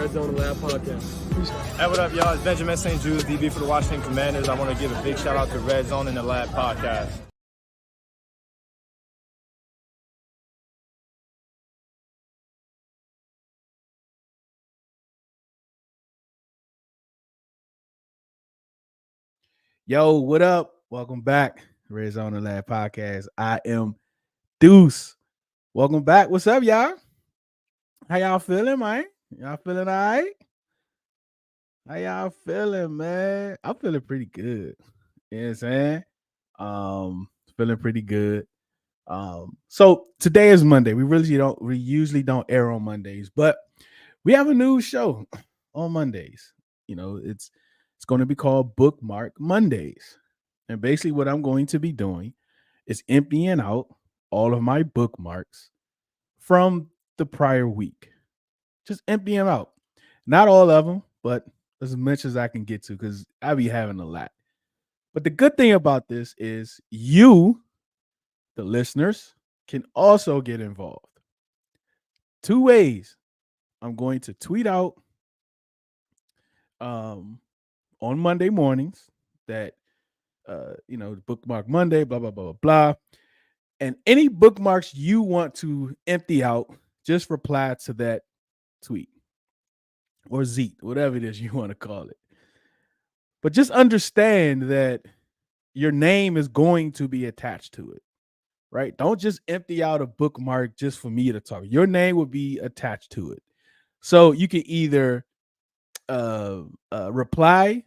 Red Zone and Lab podcast. Hey, what up, y'all? It's Benjamin St. Jude, DB for the Washington Commanders. I want to give a big shout out to Red Zone and the Lab podcast. Yo, what up? Welcome back, Red Zone and Lab podcast. I am Deuce. Welcome back. What's up, y'all? How y'all feeling, man? Y'all feeling all right? How y'all feeling, man? I'm feeling pretty good. You know what I'm saying? Feeling pretty good. So today is Monday. We usually don't air on Mondays, but we have a new show on Mondays. You know, it's going to be called Bookmark Mondays. And basically what I'm going to be doing is emptying out all of my bookmarks from the prior week. Just empty them out. Not all of them, but as much as I can get to, because I be having a lot. But the good thing about this is you, the listeners, can also get involved. Two ways. I'm going to tweet out on Monday mornings that bookmark Monday, blah, blah, blah, blah, blah. And any bookmarks you want to empty out, just reply to that tweet or Zeet, whatever it is you want to call it. But just understand that your name is going to be attached to it, right? Don't just empty out a bookmark just for me to talk. Your name will be attached to it. So you can either reply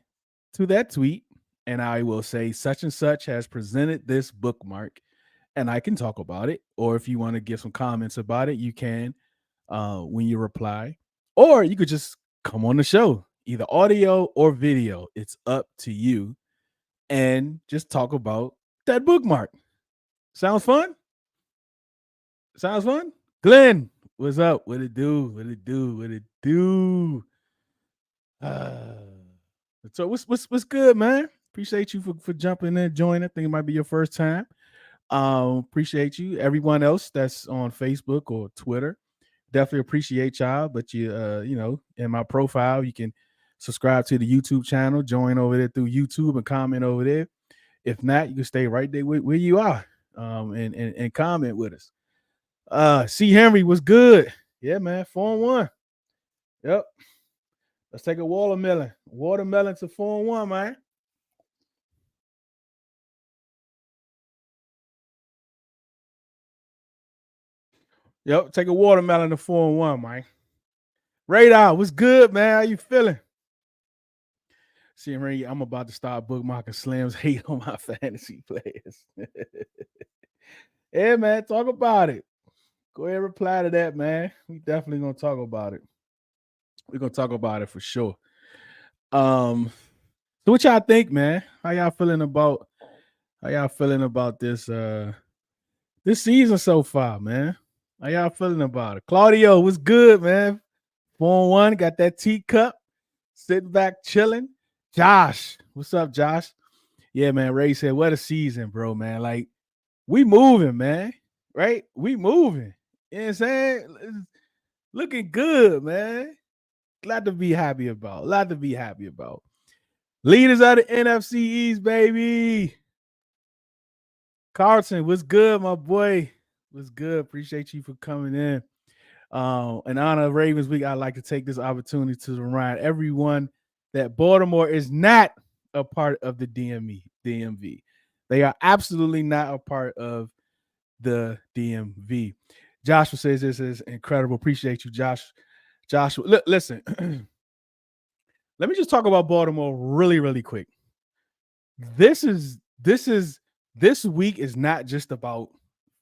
to that tweet and I will say such and such has presented this bookmark and I can talk about it. Or if you want to give some comments about it, you can when you reply. Or you could just come on the show, either audio or video. It's up to you. And just talk about that bookmark. Sounds fun? Sounds fun? Glenn, what's up? What it do? What it do? What it do? So what's good, man? Appreciate you for jumping in, joining. I think it might be your first time. Appreciate you. Everyone else that's on Facebook or Twitter, definitely appreciate y'all. But in my profile, you can subscribe to the YouTube channel, join over there through YouTube and comment over there. If not, you can stay right there where you are and comment with us. C. Henry was good. Yeah, man. 4-1. Yep. Let's take a watermelon. Watermelon to 4-1, man. Yep. Take a watermelon to 4-1, man. Radar, what's good, man? How you feeling? See, I'm about to start bookmarking Slim's hate on my fantasy players. Yeah, man, talk about it. Go ahead and reply to that, man. We definitely gonna talk about it. We're gonna talk about it for sure. So what y'all think, man? How y'all feeling about this this season so far, man? How y'all feeling about it? Claudio, what's good, man? 4-1, got that teacup, sitting back, chilling. Josh, what's up, Josh? Yeah, man. Ray said, what a season, bro, man. Like, we moving, man. Right? We moving. You know what I'm saying? It's looking good, man. Glad to be happy about. A lot to be happy about. Leaders of the NFC East, baby. Carlton, what's good, my boy? What's good? Appreciate you for coming in. In honor of Ravens Week, I'd like to take this opportunity to remind everyone that Baltimore is not a part of the DMV. They are absolutely not a part of the DMV. Joshua says this is incredible. Appreciate you, Josh. Joshua, listen. Let me just talk about Baltimore really, really quick. This week is not just about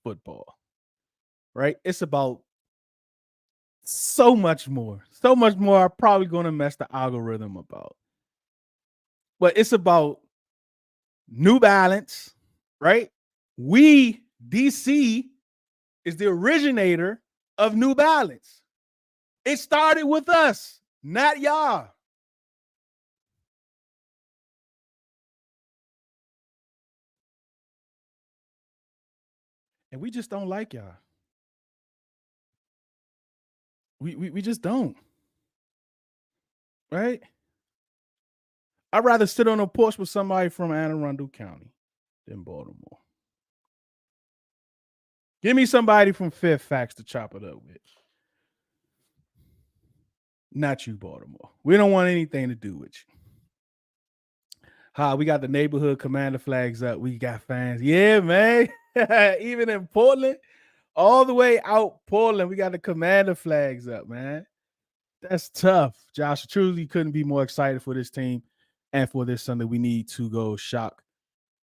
football, right? It's about so much more. So much more. I'm probably going to mess the algorithm about. But it's about New Balance, right? DC is the originator of New Balance. It started with us, not y'all. And we just don't like y'all. We just don't. right? I'd rather sit on a porch with somebody from Anne Arundel County than Baltimore. Give me somebody from Fairfax to chop it up with. Not you, Baltimore. We don't want anything to do with you. We got the neighborhood commander flags up. We got fans. Yeah, man. Even in Portland, all the way out Portland, we got the commander flags up, man. That's tough. Josh, truly couldn't be more excited for this team and for this Sunday. We need to go shock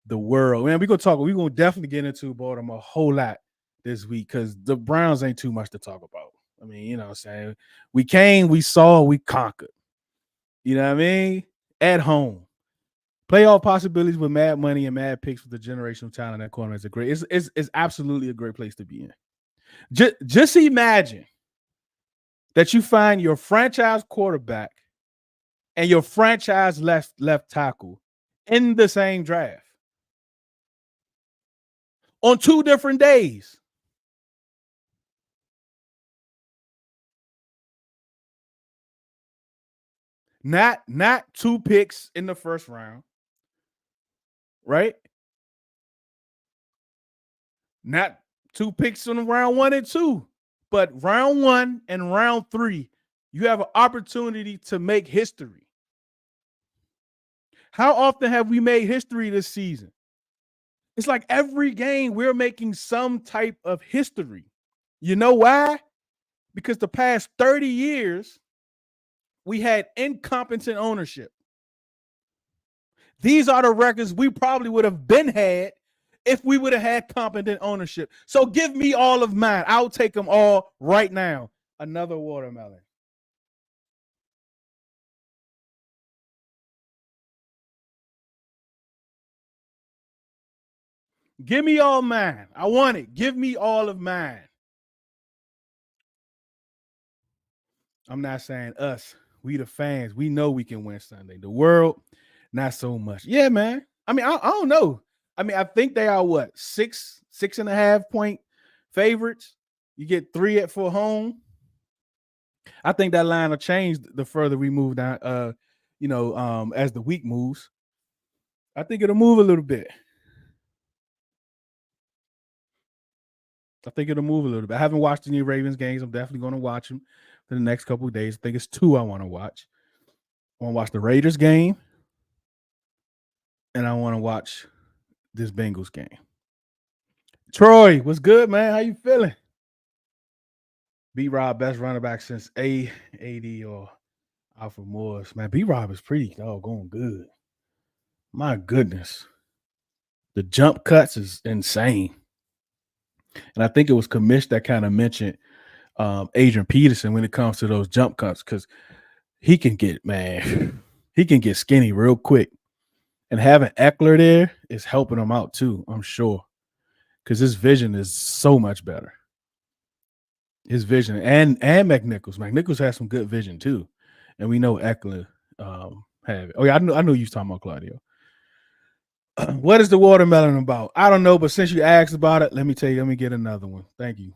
the world. Man, we're going to definitely get into Baltimore a whole lot this week because the Browns ain't too much to talk about. I mean, you know what I'm saying? We came, we saw, we conquered. You know what I mean? At home. Playoff possibilities with mad money and mad picks with the generational talent at corner is it's absolutely a great place to be in. Just imagine that you find your franchise quarterback and your franchise left tackle in the same draft on 2 different days. Not 2 picks in the first round, right? Not 2 picks in round 1 and 2, but round 1 and round 3, you have an opportunity to make history. How often have we made history this season? It's like every game we're making some type of history. You know why? Because the past 30 years, we had incompetent ownership. These are the records we probably would have been had if we would have had competent ownership. So give me all of mine. I'll take them all right now. Another watermelon. Give me all mine. I want it. Give me all of mine. I'm not saying us. We the fans. We know we can win Sunday. The world, not so much. Yeah, man. I mean, I don't know. I mean, I think they are what, 6.5 point favorites. You get 3 at for home. I think that line will change the further we move down. As the week moves, I think it'll move a little bit. I haven't watched any Ravens games. I'm definitely going to watch them for the next couple of days. I think it's 2 I want to watch. I want to watch the Raiders game, and I want to watch this Bengals game. Troy, what's good, man? How you feeling? B-Rob, best running back since AD or Alfred Morris. Man, B-Rob is pretty doggone good. My goodness. The jump cuts is insane. And I think it was Commish that kind of mentioned Adrian Peterson when it comes to those jump cuts because he can get skinny real quick. And having Eckler there is helping him out too, I'm sure, because his vision is so much better. His vision and McNichols. McNichols has some good vision too, and we know Eckler have it. Oh yeah, I knew you was talking about Claudio. What is the watermelon about? I don't know, but since you asked about it, let me tell you. Let me get another one. Thank you.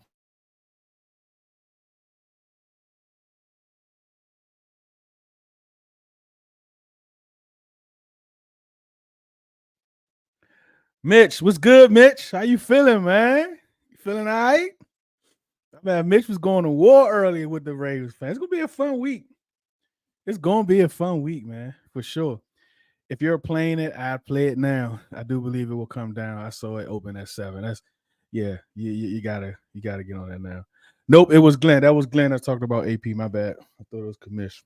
Mitch, what's good, Mitch? How you feeling, man? You feeling all right? Man, Mitch was going to war earlier with the Ravens fans. It's gonna be a fun week. It's gonna be a fun week, man, for sure. If you're playing it, I'd play it now. I do believe it will come down. I saw it open at 7. That's you gotta get on that now. Nope, it was Glenn. That was Glenn that talked about AP. My bad. I thought it was Commish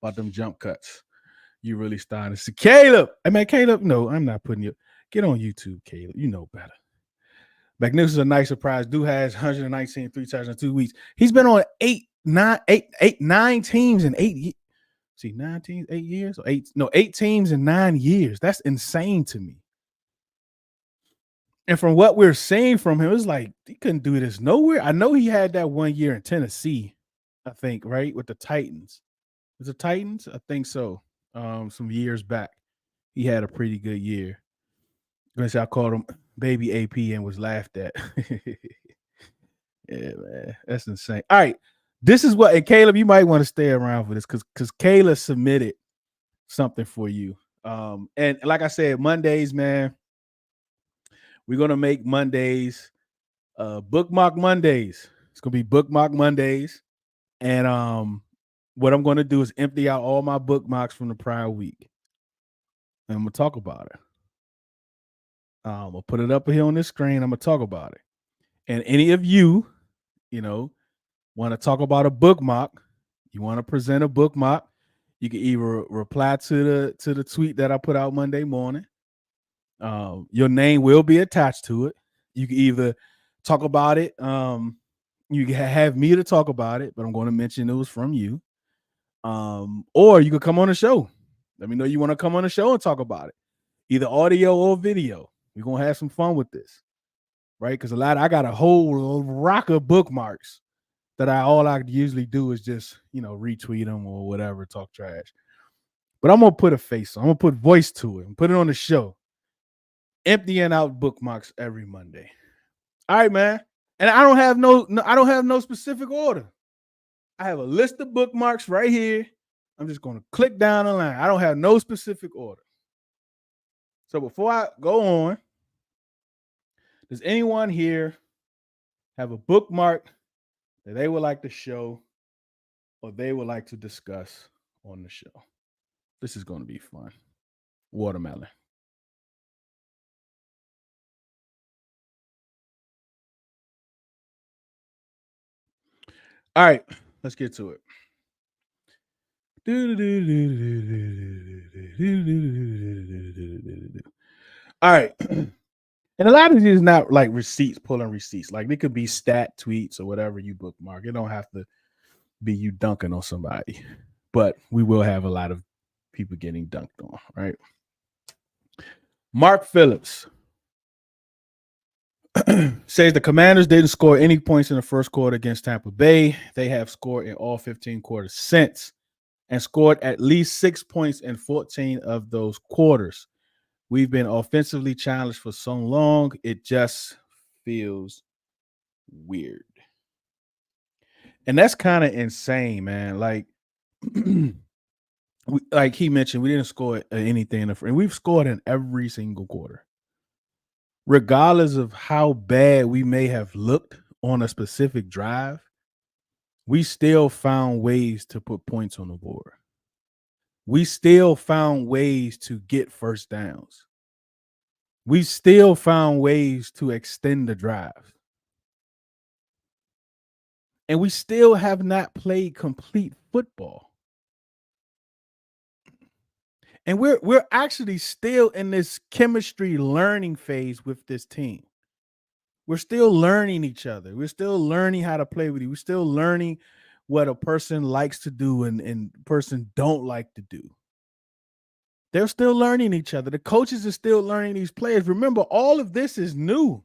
about them jump cuts. You really starting to see Caleb. Hey man, Caleb. No, I'm not putting you. Get on YouTube, Caleb. You know better. McNichols is a nice surprise. Dude has 119 3 touchdowns in 2 weeks. He's been on 9 teams in 8 See, 9 teams, 8 years? Or 8 teams in 9 years. That's insane to me. And from what we're seeing from him, it's like he couldn't do this nowhere. I know he had that 1 year in Tennessee, I think, right? With the Titans. Was it Titans? I think so. Some years back. He had a pretty good year. I called him Baby AP and was laughed at. Yeah, man. That's insane. All right. This is what, and Caleb, you might want to stay around for this because Kayla submitted something for you. And like I said, Mondays, man, we're gonna make Mondays bookmark Mondays. It's gonna be bookmark Mondays. And what I'm gonna do is empty out all my bookmarks from the prior week. And I'm gonna talk about it. I'm gonna put it up here on this screen. I'm gonna talk about it. And any of you, want to talk about a bookmark, you want to present a bookmark, you can either reply to the tweet that I put out Monday morning. Your name will be attached to it. You can either talk about it. You can have me to talk about it, but I'm going to mention it was from you. Or you could come on the show. Let me know you want to come on the show and talk about it, either audio or video. We're gonna have some fun with this, right? Because I got a whole rock of bookmarks that all I usually do is just retweet them or whatever, talk trash. But I'm gonna put a face on. I'm gonna put voice to it and put it on the show. Emptying out bookmarks every Monday. All right, man. And I don't have no specific order. I have a list of bookmarks right here. I'm just gonna click down the line. I don't have no specific order. So before I go on, does anyone here have a bookmark that they would like to show or they would like to discuss on the show? This is going to be fun. Watermelon. All right, let's get to it. All right. And a lot of these is not like receipts, pulling receipts. Like they could be stat tweets or whatever you bookmark. It don't have to be you dunking on somebody. But we will have a lot of people getting dunked on, right? Mark Phillips says the Commanders didn't score any points in the first quarter against Tampa Bay. They have scored in all 15 quarters since and scored at least 6 points in 14 of those quarters. We've been offensively challenged for so long, it just feels weird. And that's kind of insane, man. Like, like he mentioned, we didn't score anything and we've scored in every single quarter. Regardless of how bad we may have looked on a specific drive, we still found ways to put points on the board. We still found ways to get first downs. We still found ways to extend the drive. And we still have not played complete football. And we're actually still in this chemistry learning phase with this team. We're still learning each other. We're still learning how to play with you. We're still learning what a person likes to do and person don't like to do. They're still learning each other. The coaches are still learning these players. Remember, all of this is new.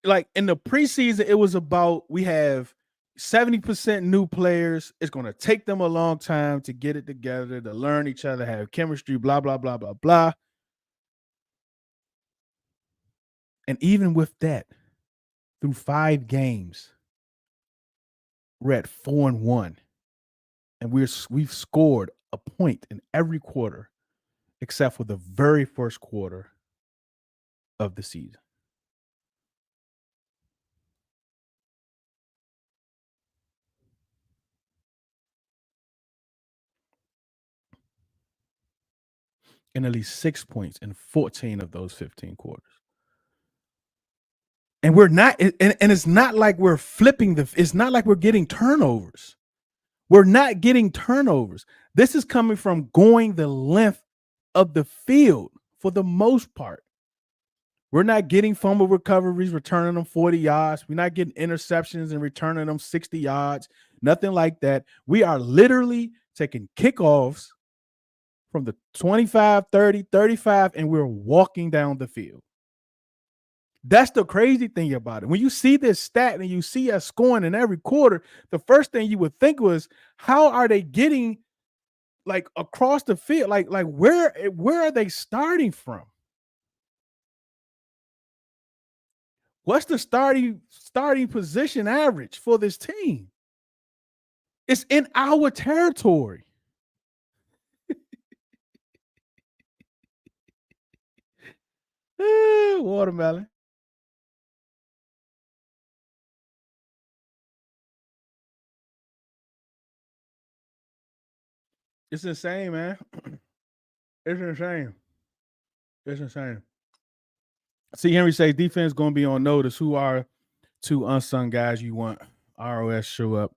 Like in the preseason, it was about we have 70% new players. It's going to take them a long time to get it together, to learn each other, have chemistry, blah, blah, blah, blah, blah. And even with that, through 5 games, we're at 4-1. And we've scored a point in every quarter except for the very first quarter of the season. And at least 6 points in 14 of those 15 quarters. And we're not, and it's not like we're flipping it's not like we're getting turnovers. We're not getting turnovers. This is coming from going the length of the field for the most part. We're not getting fumble recoveries, returning them 40 yards. We're not getting interceptions and returning them 60 yards. Nothing like that. We are literally taking kickoffs from the 25, 30, 35, and we're walking down the field. That's the crazy thing about it. When you see this stat and you see us scoring in every quarter, the first thing you would think was, how are they getting like across the field? Like where are they starting from? What's the starting position average for this team? It's in our territory. Watermelon. It's insane, man. It's insane. It's insane. See, Henry says defense going to be on notice. Who are two unsung guys you want ROS show up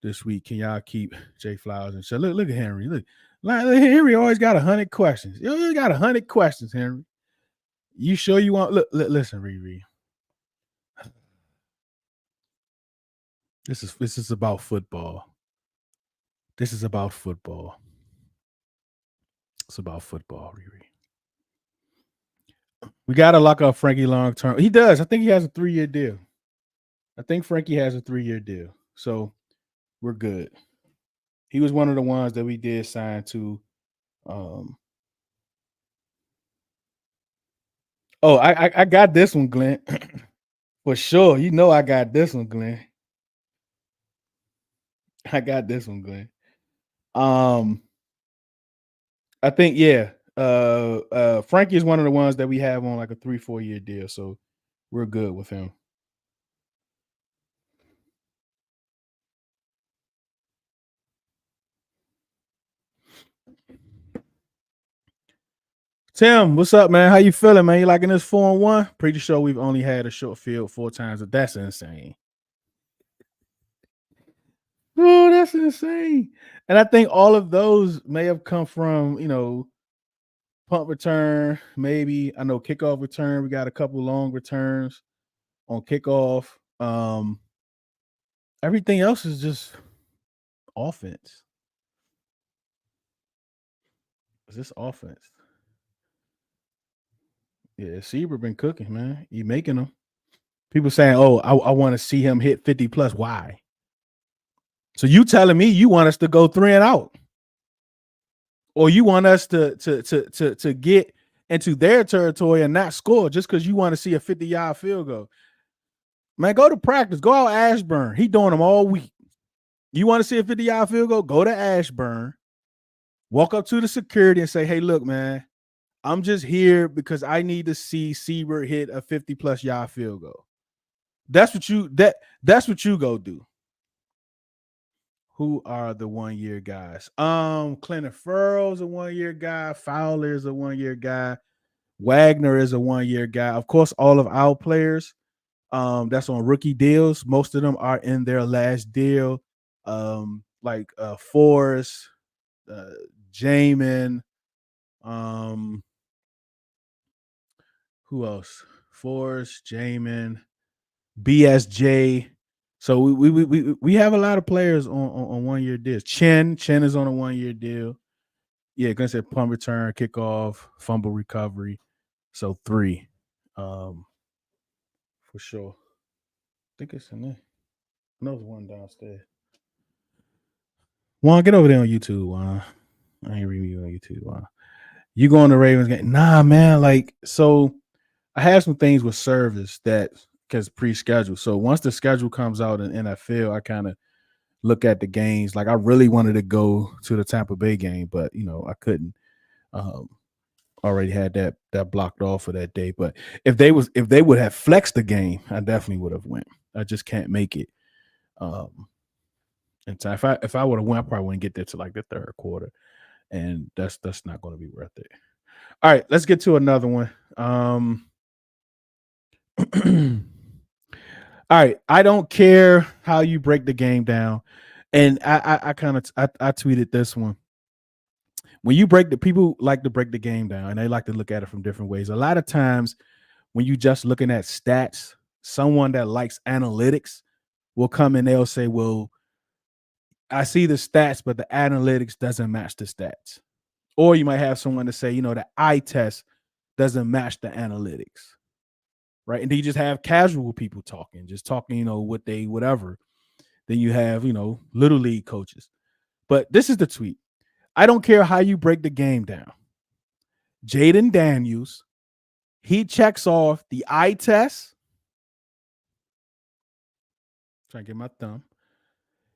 this week? Can y'all keep Jay Flowers and so look at Henry. Look, Henry always got 100 questions. You always got 100 questions, Henry. You sure you want? Look, listen, Riri. This is about football. This is about football. It's about football, Riri. We gotta lock up Frankie long term. He does. I think he has a 3-year deal. I think Frankie has a 3-year deal. So we're good. He was one of the ones that we did sign to. I got this one, Glenn. For sure. You know I got this one, Glenn. I got this one, Glenn. I think, yeah. Frankie is one of the ones that we have on like a 3-4 year deal. So we're good with him. Tim, what's up, man? How you feeling, man? You liking this 4-1? Pretty sure we've only had a short field 4 times. That's insane. Oh, that's insane. And I think all of those may have come from, punt return, maybe. I know kickoff return. We got a couple long returns on kickoff. Everything else is just offense. Is this offense? Yeah, Seaver been cooking, man. You making them. People saying, "Oh, I want to see him hit 50 plus." Why? So you telling me you want us to go 3 and out, or you want us to get into their territory and not score just because you want to see a 50-yard field goal? Man, go to practice. Go out Ashburn. He doing them all week. You want to see a 50-yard field goal? Go to Ashburn. Walk up to the security and say, "Hey, look, man, I'm just here because I need to see Seaver hit a 50-plus yard field goal." That's what you go do. Who are the 1-year guys? Clinton Furrow's a 1-year guy. Fowler is a 1-year guy. Wagner is a 1-year guy. Of course, all of our players that's on rookie deals. Most of them are in their last deal. Like Forrest, Jamin, who else? Forrest, Jamin, BSJ. So we have a lot of players on 1-year deals. Chen is on a 1-year deal. Yeah, gonna say punt return, kickoff, fumble recovery. So 3, for sure. I think it's in there. No, there's one downstairs. Juan, get over there on YouTube, Juan. I ain't reading you on YouTube, Juan. You going to Ravens game? Nah, man. Like, so I have some things with service that because pre-scheduled. So once the schedule comes out in NFL, I kind of look at the games. Like I really wanted to go to the Tampa Bay game, but I couldn't. Already had that blocked off for that day. But if they would have flexed the game, I definitely would have went. I just can't make it. And so if I would have went, I probably wouldn't get there to like the third quarter, and that's not going to be worth it. All right, let's get to another one. All right, I don't care how you break the game down, and I tweeted this one. When you people like to break the game down, and they like to look at it from different ways. A lot of times, when you just looking at stats, someone that likes analytics will come and they'll say, "Well, I see the stats, but the analytics doesn't match the stats." Or you might have someone to say, the eye test doesn't match the analytics. Right. And then you just have casual people talking, what they, whatever. Then you have, little league coaches. But this is the tweet. I don't care how you break the game down. Jaden Daniels, he checks off the eye test Trying to get my thumb.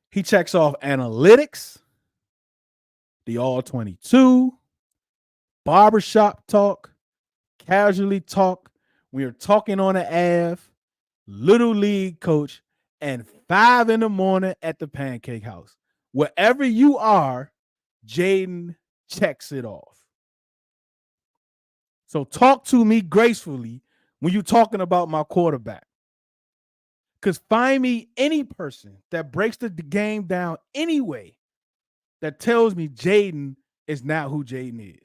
He checks off analytics, the all 22, barbershop talk, casually talk. We are talking on the Ave, little league coach, and 5 a.m. at the Pancake House. Wherever you are, Jaden checks it off. So talk to me gracefully when you're talking about my quarterback. Because find me any person that breaks the game down anyway that tells me Jaden is not who Jaden is.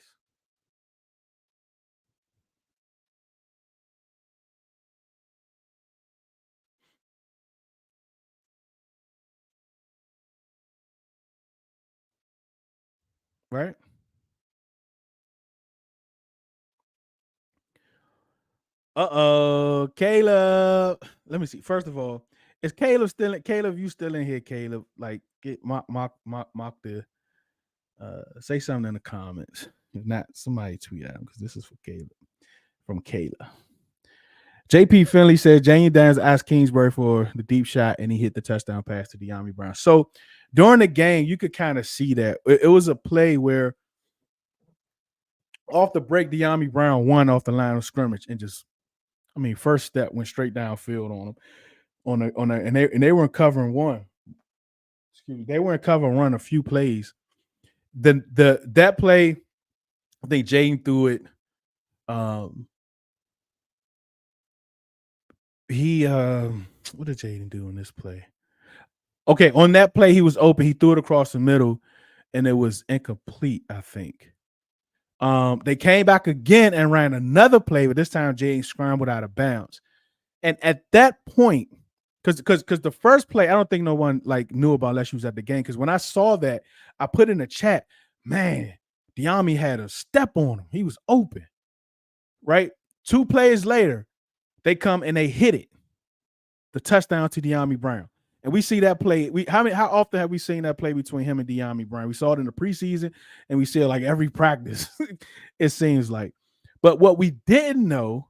Right? Caleb. Let me see. First of all, is Caleb still in? Caleb, you still in here? Caleb, like get mock the say something in the comments. If not, somebody tweet at him because this is for Caleb from Caleb. JP Finley said Jane Daniels asked Kingsbury for the deep shot and he hit the touchdown pass to De'Ami Brown. So during the game, you could kind of see that it was a play where off the break, De'Ami Brown won off the line of scrimmage and just, first step went straight downfield on him. And they weren't covering one. Excuse me, they weren't covering run a few plays. That play, I think Jaden threw it. What did Jaden do in this play? Okay, on that play, he was open. He threw it across the middle, and it was incomplete, I think. They came back again and ran another play, but this time Jaden scrambled out of bounds. And at that point, because the first play, I don't think no one knew about unless you was at the game. Because when I saw that, I put in the chat, man, De'Ami had a step on him. He was open. Right? 2 plays later, they come and they hit it. The touchdown to De'Ami Brown. And we see that play. How often have we seen that play between him and De'Ami Brown? We saw it in the preseason, and we see it like every practice, it seems like. But what we didn't know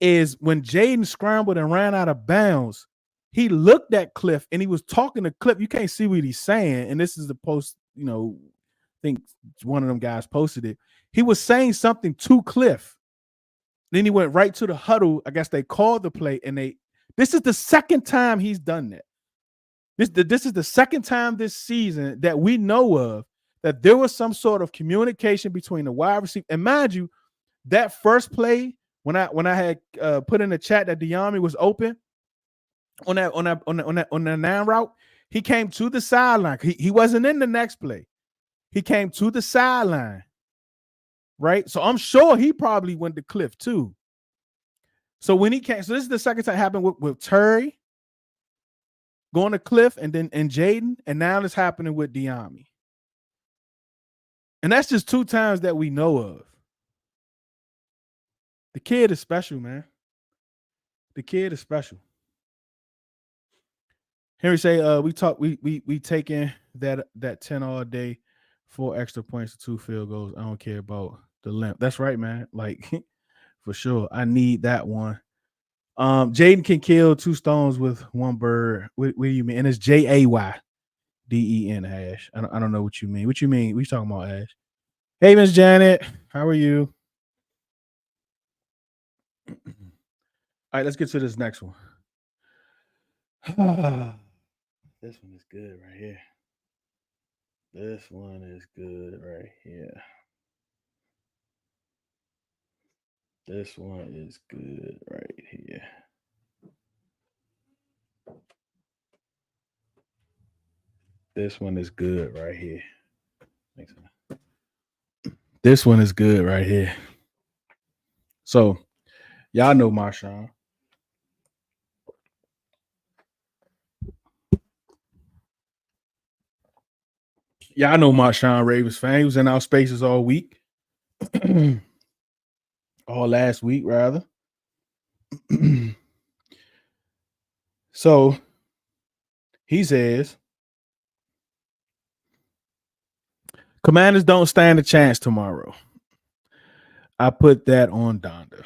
is when Jaden scrambled and ran out of bounds, he looked at Cliff and he was talking to Cliff. You can't see what he's saying. And this is the post, I think one of them guys posted it. He was saying something to Cliff. Then he went right to the huddle. I guess they called the play, and this is the second time he's done that. This is the second time this season that we know of that there was some sort of communication between the wide receiver. And mind you, that first play when I had put in the chat that De'Ami was open on that 9 route, he came to the sideline. He wasn't in the next play. He came to the sideline, right? So I'm sure he probably went to Cliff too. So when he came, so this is the second time it happened with Terry going to Cliff and Jaden, and now it's happening with De'Ami. And that's just 2 times that we know of. The kid is special, man. The kid is special. Henry say, we taking that 10 all day, 4 extra points, 2 field goals. I don't care about the limp. That's right, man. Like for sure. I need that one. Jaden can kill 2 stones with 1 bird. What do you mean? And it's JAYDEN, Ash. I don't know what you mean. What you mean? What you talking about, Ash? Hey, Miss Janet. How are you? All right, let's get to this next one. This one is good right here. This one is good right here. This one is good right here. This one is good right here. This one is good right here. So, y'all know Marshawn. Y'all know Marshawn Ravens fan. He was in our spaces all week. All last week, rather. So, he says, Commanders don't stand a chance tomorrow. I put that on Donda.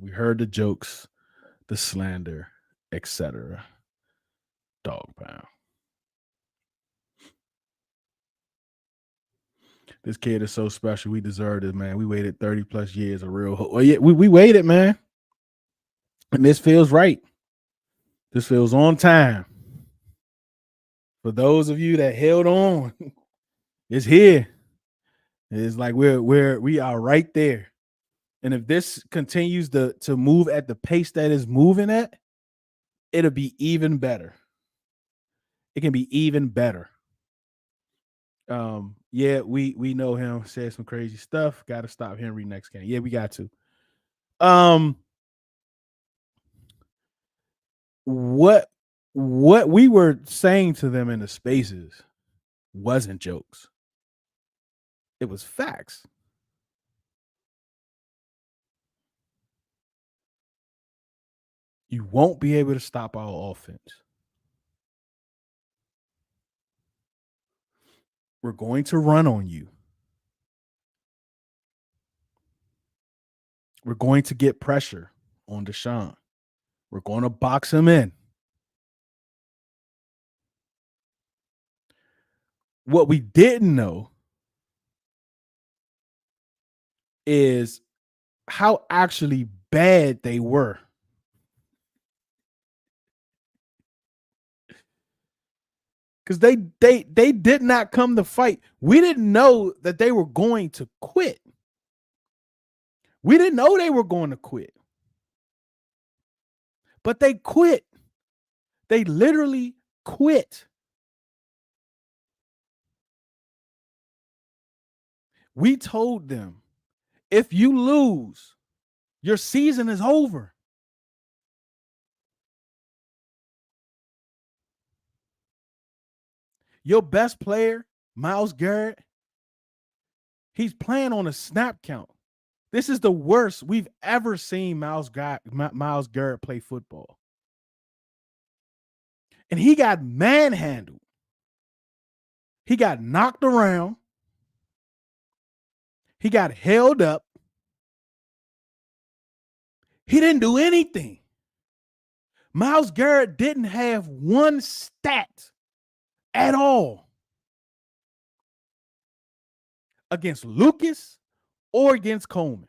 We heard the jokes, the slander, etc. Dog pound. This kid is so special. We deserve it, man. We waited 30 plus years of real hope. Well, yeah, we waited, man. And this feels right. This feels on time. For those of you that held on, it's here. It's like we are right there. And if this continues to move at the pace that it's moving at, it'll be even better. It can be even better. Yeah, we know him, said some crazy stuff. Got to stop Henry next game. Yeah, we got to. What we were saying to them in the spaces wasn't jokes. It was facts. You won't be able to stop our offense. We're going to run on you. We're going to get pressure on Deshaun. We're going to box him in. What we didn't know is how actually bad they were. Because they did not come to fight. We didn't know that they were going to quit. We didn't know they were going to quit. But they quit. They literally quit. We told them, if you lose, your season is over. Your best player, Myles Garrett, he's playing on a snap count. This is the worst we've ever seen Myles Garrett play football. And he got manhandled. He got knocked around. He got held up. He didn't do anything. Myles Garrett didn't have one stat at all against Lucas or against Coleman.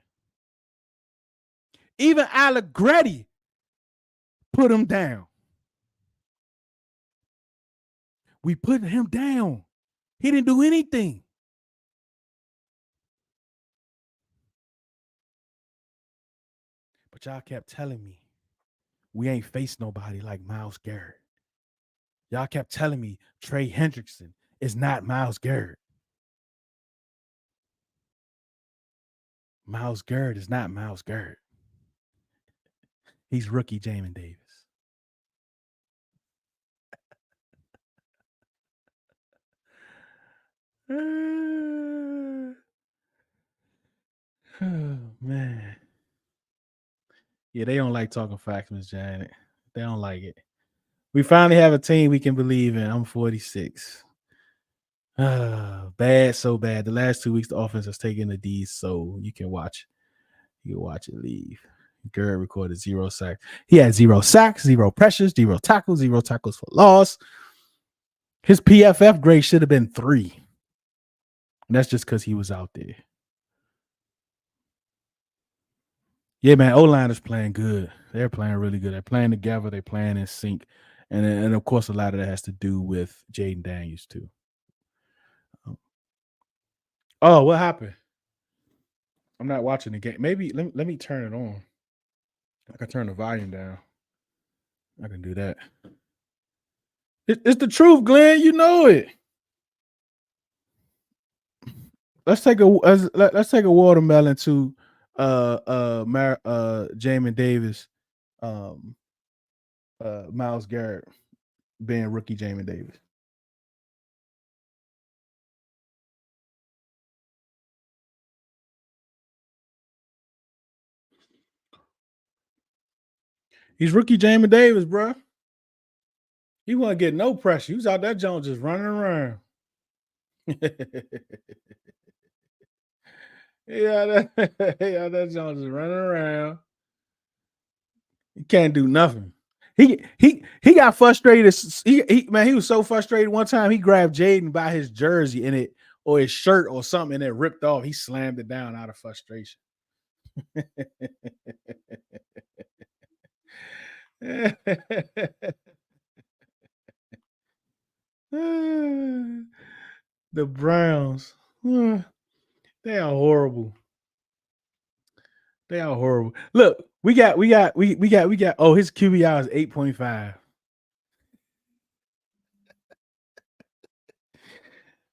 Even Allegretti put him down. We put him down. He didn't do anything. But y'all kept telling me we ain't faced nobody like Myles Garrett. Y'all kept telling me Trey Hendrickson is not Myles Garrett. Myles Garrett is not Myles Garrett. He's rookie Jamin Davis. Oh, man. Yeah, they don't like talking facts, Miss Janet. They don't like it. We finally have a team we can believe in. I'm 46. Bad, so bad. The last 2 weeks, the offense has taken the D's, so you can watch. You can watch it leave. Garrett recorded 0 sacks. He had 0 sacks, 0 pressures, 0 tackles for loss. His PFF grade should have been 3. And that's just because he was out there. Yeah, man, O-line is playing good. They're playing really good. They're playing together. They're playing in sync. And of course, a lot of that has to do with Jaden Daniels, too. Oh, what happened? I'm not watching the game. Maybe let me turn it on. I can turn the volume down. I can do that. It's the truth, Glenn. You know it. Let's take a watermelon to Jamin Davis, Myles Garrett being rookie Jamin Davis. He's rookie Jamin Davis, bro. He wasn't getting no pressure. He was out there Jones just running around. that Jones is running around. He can't do nothing. He got frustrated. He was so frustrated. One time he grabbed Jaden by his jersey and it or his shirt or something and it ripped off. He slammed it down out of frustration. The Browns. They are horrible. They are horrible. Look, we got. Oh, his QBR is 8.5.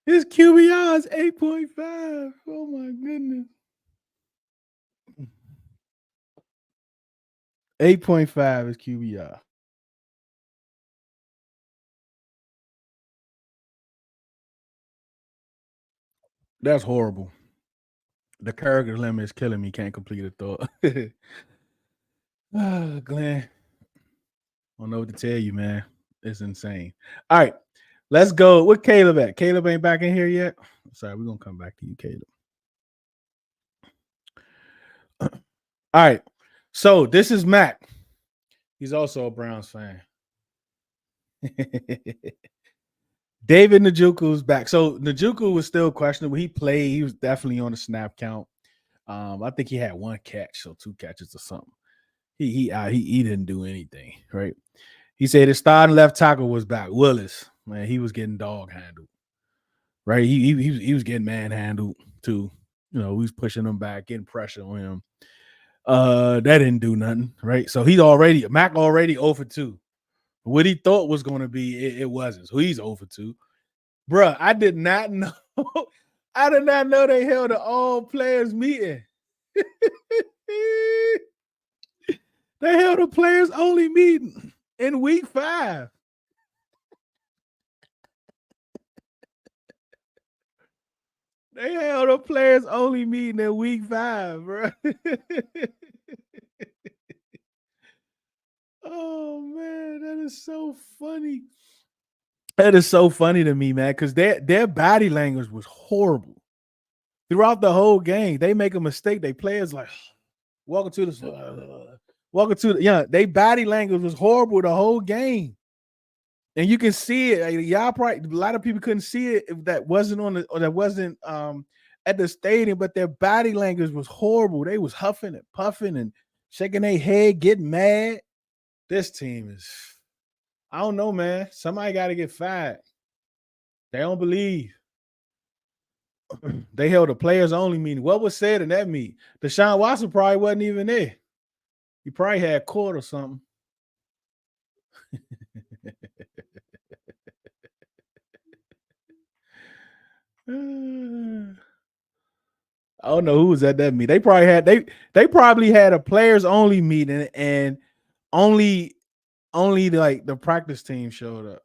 His QBR is 8.5. Oh my goodness. 8.5 is QBR. That's horrible. The character limit is killing me. Can't complete a thought. Glenn. I don't know what to tell you, man. It's insane. All right. Let's go. Where Caleb at? Caleb ain't back in here yet. Sorry, we're gonna come back to you, Caleb. All right. So this is Mac. He's also a Browns fan. David Njoku's back. So Njoku was still questionable. He played. He was definitely on the snap count. I think he had one catch, so 2 catches or something. He didn't do anything, right? He said his starting left tackle was back. Willis, man, he was getting dog handled, right? He was getting manhandled too. You know, he was pushing him back, getting pressure on him. That didn't do nothing, right? So Mac already 0 for 2. What he thought was going to be, it wasn't. So he's 0 for 2. Bruh, I did not know. I did not know they held an all players meeting. They held a players only meeting in week 5. They held a players only meeting in week 5, bro. Oh man, that is so funny. That is so funny to me, man, because their body language was horrible throughout the whole game. They make a mistake. They players like welcome to the they body language was horrible the whole game. And you can see it. Y'all probably a lot of people couldn't see it if that wasn't at the stadium, but their body language was horrible. They was huffing and puffing and shaking their head, getting mad. This team is, I don't know, man. Somebody got to get fired. They don't believe. They held a players only meeting. What was said in that meeting? Deshaun Watson probably wasn't even there. He probably had court or something. I don't know who was at that meeting. They probably had a players only meeting and only like the practice team showed up.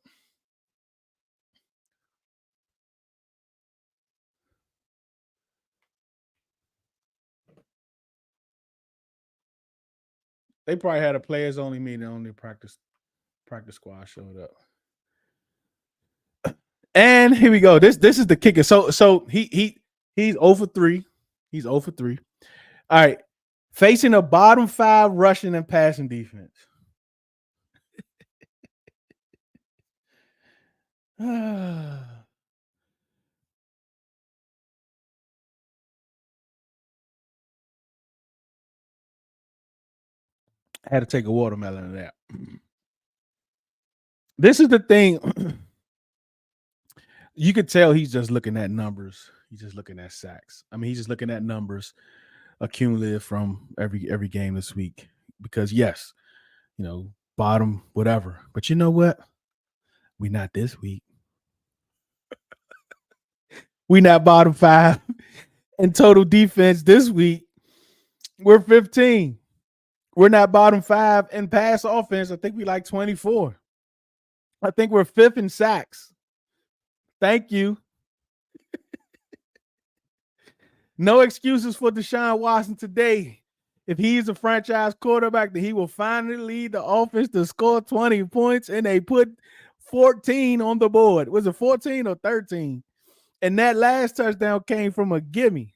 They probably had a players only meeting, only practice squad showed up. And here we go. This is the kicker. So he's 0 for 3. He's 0 for 3. All right. Facing a bottom 5 rushing and passing defense. I had to take a watermelon of that. This is the thing. You could tell he's just looking at numbers. He's just looking at sacks. I mean, he's just looking at numbers accumulated from every game this week. Because yes, you know, bottom whatever. But you know what? We not this week. We not bottom 5 in total defense this week. We're 15. We're not bottom 5 in pass offense. I think we like 24. I think we're 5th in sacks. Thank you. No excuses for Deshaun Watson today. If he's a franchise quarterback, then he will finally lead the offense to score 20 points, and they put 14 on the board. Was it 14 or 13? And that last touchdown came from a gimme.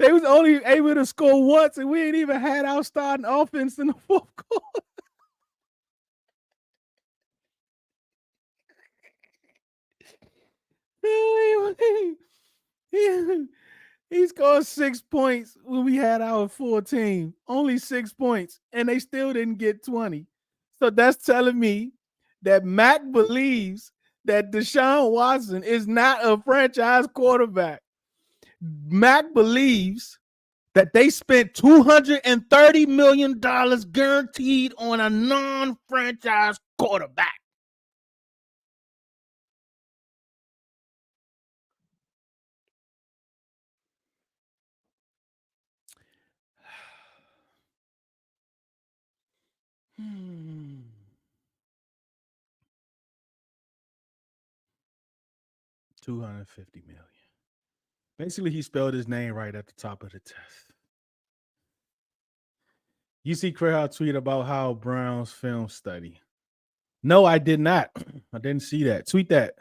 They was only able to score once, and we ain't even had our starting offense in the fourth quarter. He scored 6 points when we had our full team. Only 6 points, and they still didn't get 20. So that's telling me that Mac believes that Deshaun Watson is not a franchise quarterback. Mac believes that they spent $230 million guaranteed on a non-franchise quarterback. $250 million. Basically, he spelled his name right at the top of the test. You see Crowd tweet about how Brown's film study. No, I did not. I didn't see that. Tweet that.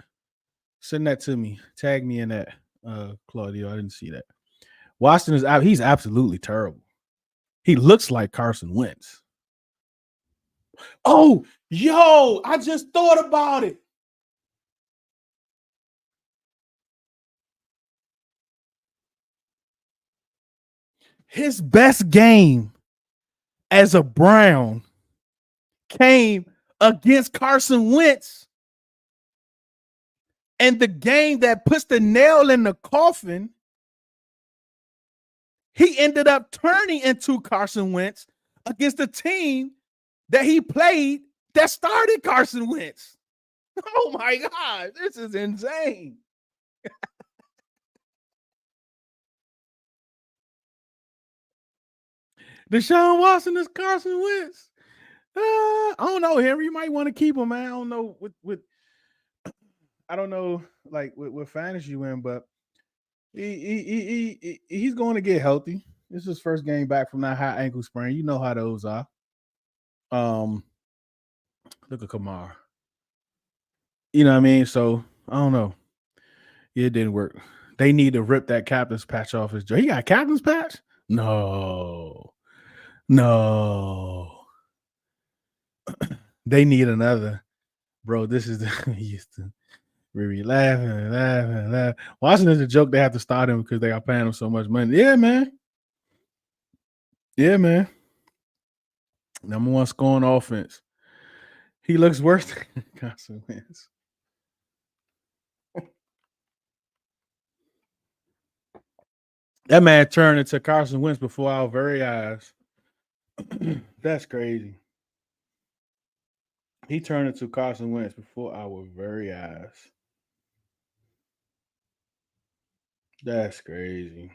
Send that to me. Tag me in that, Claudio. I didn't see that. Washington is out. He's absolutely terrible. He looks like Carson Wentz. Oh, yo, I just thought about it. His best game as a Brown came against Carson Wentz. And the game that puts the nail in the coffin, he ended up turning into Carson Wentz against the team that he played that started Carson Wentz. Oh my God, this is insane. Deshaun Watson is Carson Wentz. I don't know, Henry. You might want to keep him, man. I don't know I don't know, like what fantasy you in, but he's going to get healthy. This is his first game back from that high ankle sprain. You know how those are. Look at Kamara. You know what I mean? So I don't know. It didn't work. They need to rip that captain's patch off his jaw. He got a captain's patch? No. They need another. Bro, this is the Houston. We laughing. Washington's a joke. They have to start him because they are paying him so much money. Yeah, man. Number one scoring offense. He looks worse than Carson Wentz. That man turned into Carson Wentz before our very eyes. That's crazy. He turned into Carson Wentz before our very eyes. That's crazy.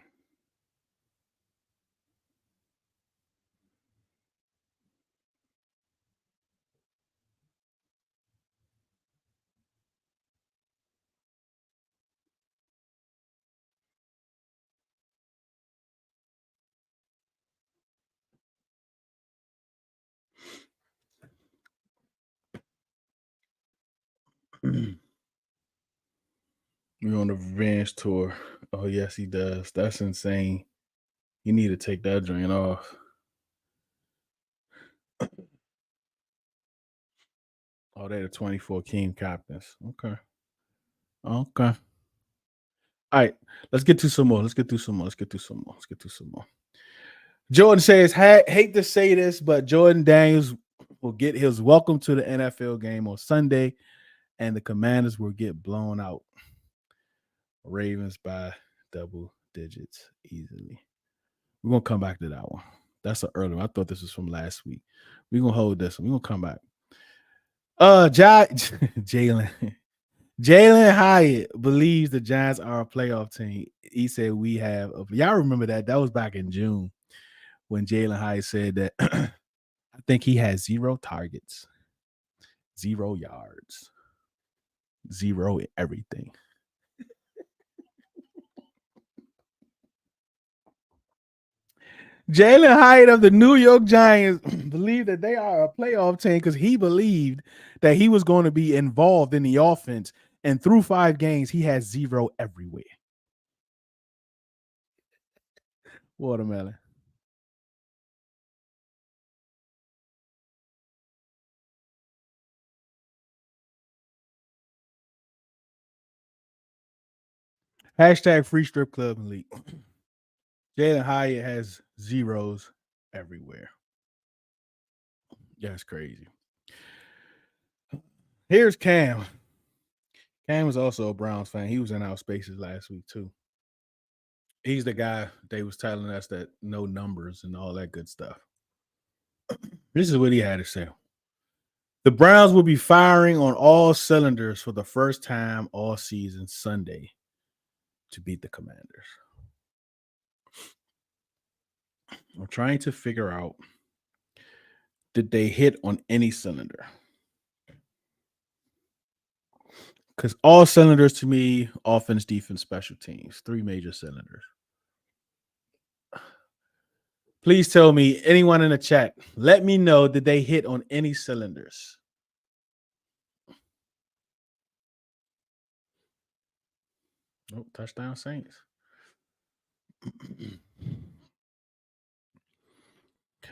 We're on the revenge tour. Oh, yes, he does. That's insane. You need to take that joint off. Oh, they're the 24 team captains. Okay. All right. Let's get to some more. Jordan says, hate to say this, but Jordan Daniels will get his welcome to the NFL game on Sunday, and the Commanders will get blown out. Ravens by double digits easily. We're going to come back to that one. That's an early one. I thought this was from last week. We're going to hold this one. We're going to come back. Jalen Hyatt believes the Giants are a playoff team. He said we have. Y'all remember that? That was back in June when Jalen Hyatt said that I think he has 0 targets, 0 yards, 0 everything. Jalen Hyatt of the New York Giants believe that they are a playoff team because he believed that he was going to be involved in the offense. And through 5 games, he has 0 everywhere. Watermelon. Hashtag free strip club elite. Jalen Hyatt has zeros everywhere. That's crazy. Here's Cam. Cam was also a Browns fan. He was in our spaces last week too. He's the guy they was telling us that no numbers and all that good stuff. This is what he had to say. The Browns will be firing on all cylinders for the first time all season Sunday to beat the Commanders. I'm trying to figure out, did they hit on any cylinder? Because all cylinders to me, offense, defense, special teams, 3 major cylinders. Please tell me, anyone in the chat, let me know, did they hit on any cylinders? Oh, touchdown Saints.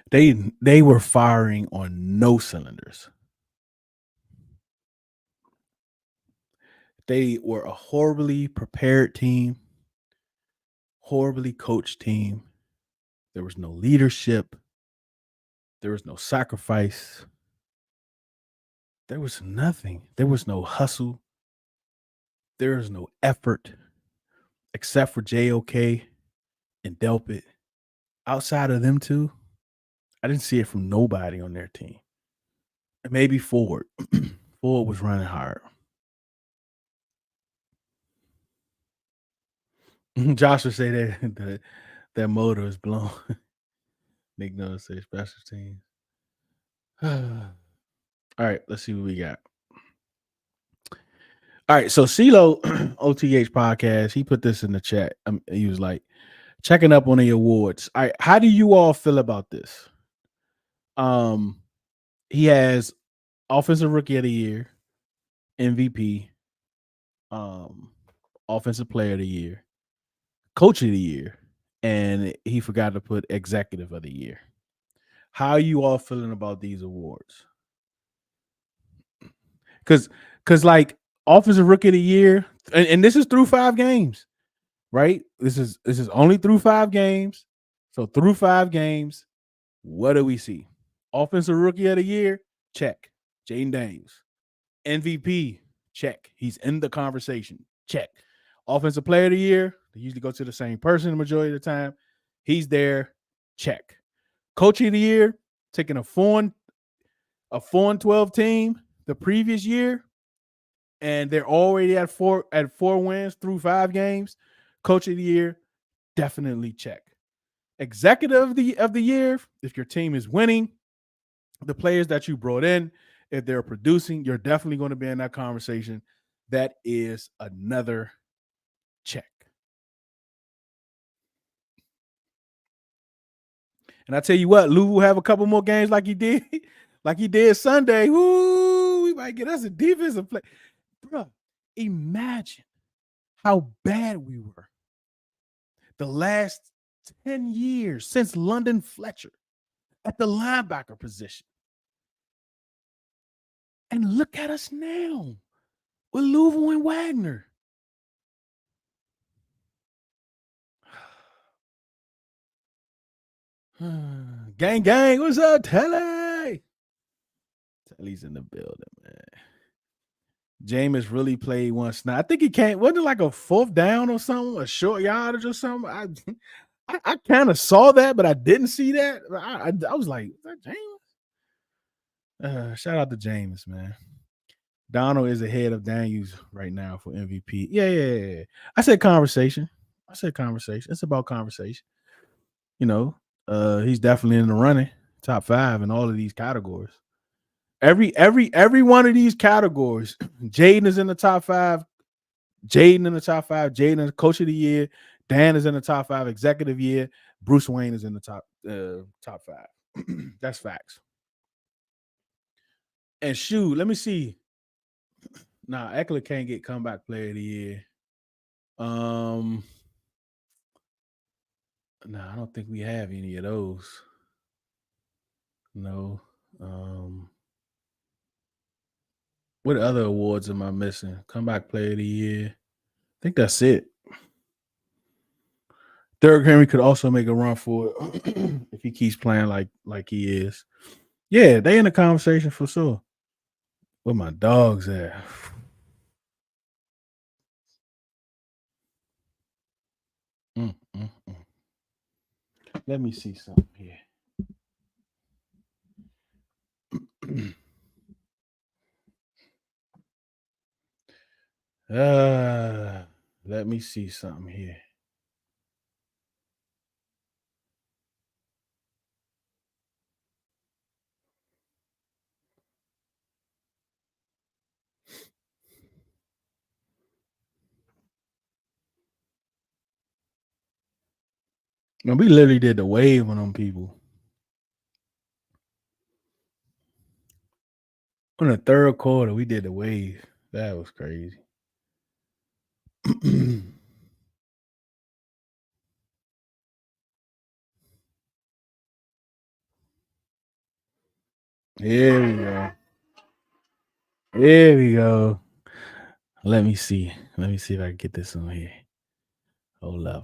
They were firing on no cylinders. They were a horribly prepared team, horribly coached team. There was no leadership. There was no sacrifice. There was nothing. There was no hustle. There was no effort except for JOK and Delpit. Outside of them two, I didn't see it from nobody on their team. And maybe Ford. Ford was running hard. Josh would say that that motor is blown. Nick Noah say special teams. All right, let's see what we got. All right, so CeeLo OTH podcast, he put this in the chat. He was like, checking up on the awards. All right, how do you all feel about this? He has offensive rookie of the year, MVP, offensive player of the year, coach of the year, and he forgot to put executive of the year. How are you all feeling about these awards? Because like offensive rookie of the year, and this is through 5 games, right? This is only through 5 games. So through 5 games, what do we see? Offensive rookie of the year, check. Jaden Daniels. MVP, check. He's in the conversation. Check. Offensive player of the year, they usually go to the same person the majority of the time. He's there. Check. Coach of the year, taking a 4-12 team the previous year, and they're already at 4 wins through 5 games. Coach of the year, definitely check. Executive of the year, if your team is winning, the players that you brought in, if they're producing, you're definitely going to be in that conversation. That is another check. And I tell you what, Lou will have a couple more games like he did Sunday. Woo, we might get us a defensive play. Bro, imagine how bad we were the last 10 years since London Fletcher at the linebacker position. And look at us now with Louisville and Wagner. Gang, what's up, Telly? Telly's in the building, man. Jameis really played one snap. I think he came, wasn't it like a 4th down or something, a short yardage or something? I kind of saw that, but I didn't see that. I was like, is that Jameis? Shout out to Jameis, man. Donald is ahead of Daniels right now for MVP. Yeah. I said conversation. It's about conversation. You know, he's definitely in the running, top 5 in all of these categories. Every one of these categories, Jaden is in the top 5. Jaden is coach of the year. Dan is in the top 5, executive year. Bruce Wayne is in the top 5. That's facts. And shoot, let me see. Nah, Eckler can't get comeback player of the year. No, I don't think we have any of those. No. What other awards am I missing? Comeback Player of the Year. I think that's it. Derrick Henry could also make a run for it if he keeps playing like he is. Yeah, they in the conversation for sure. Where my dogs at? Mm. Let me see something here. Let me see something here. No, we literally did the wave on them people. On the third quarter, we did the wave. That was crazy. Here we go. Here we go. Let me see. Let me see if I can get this on here. Hold up.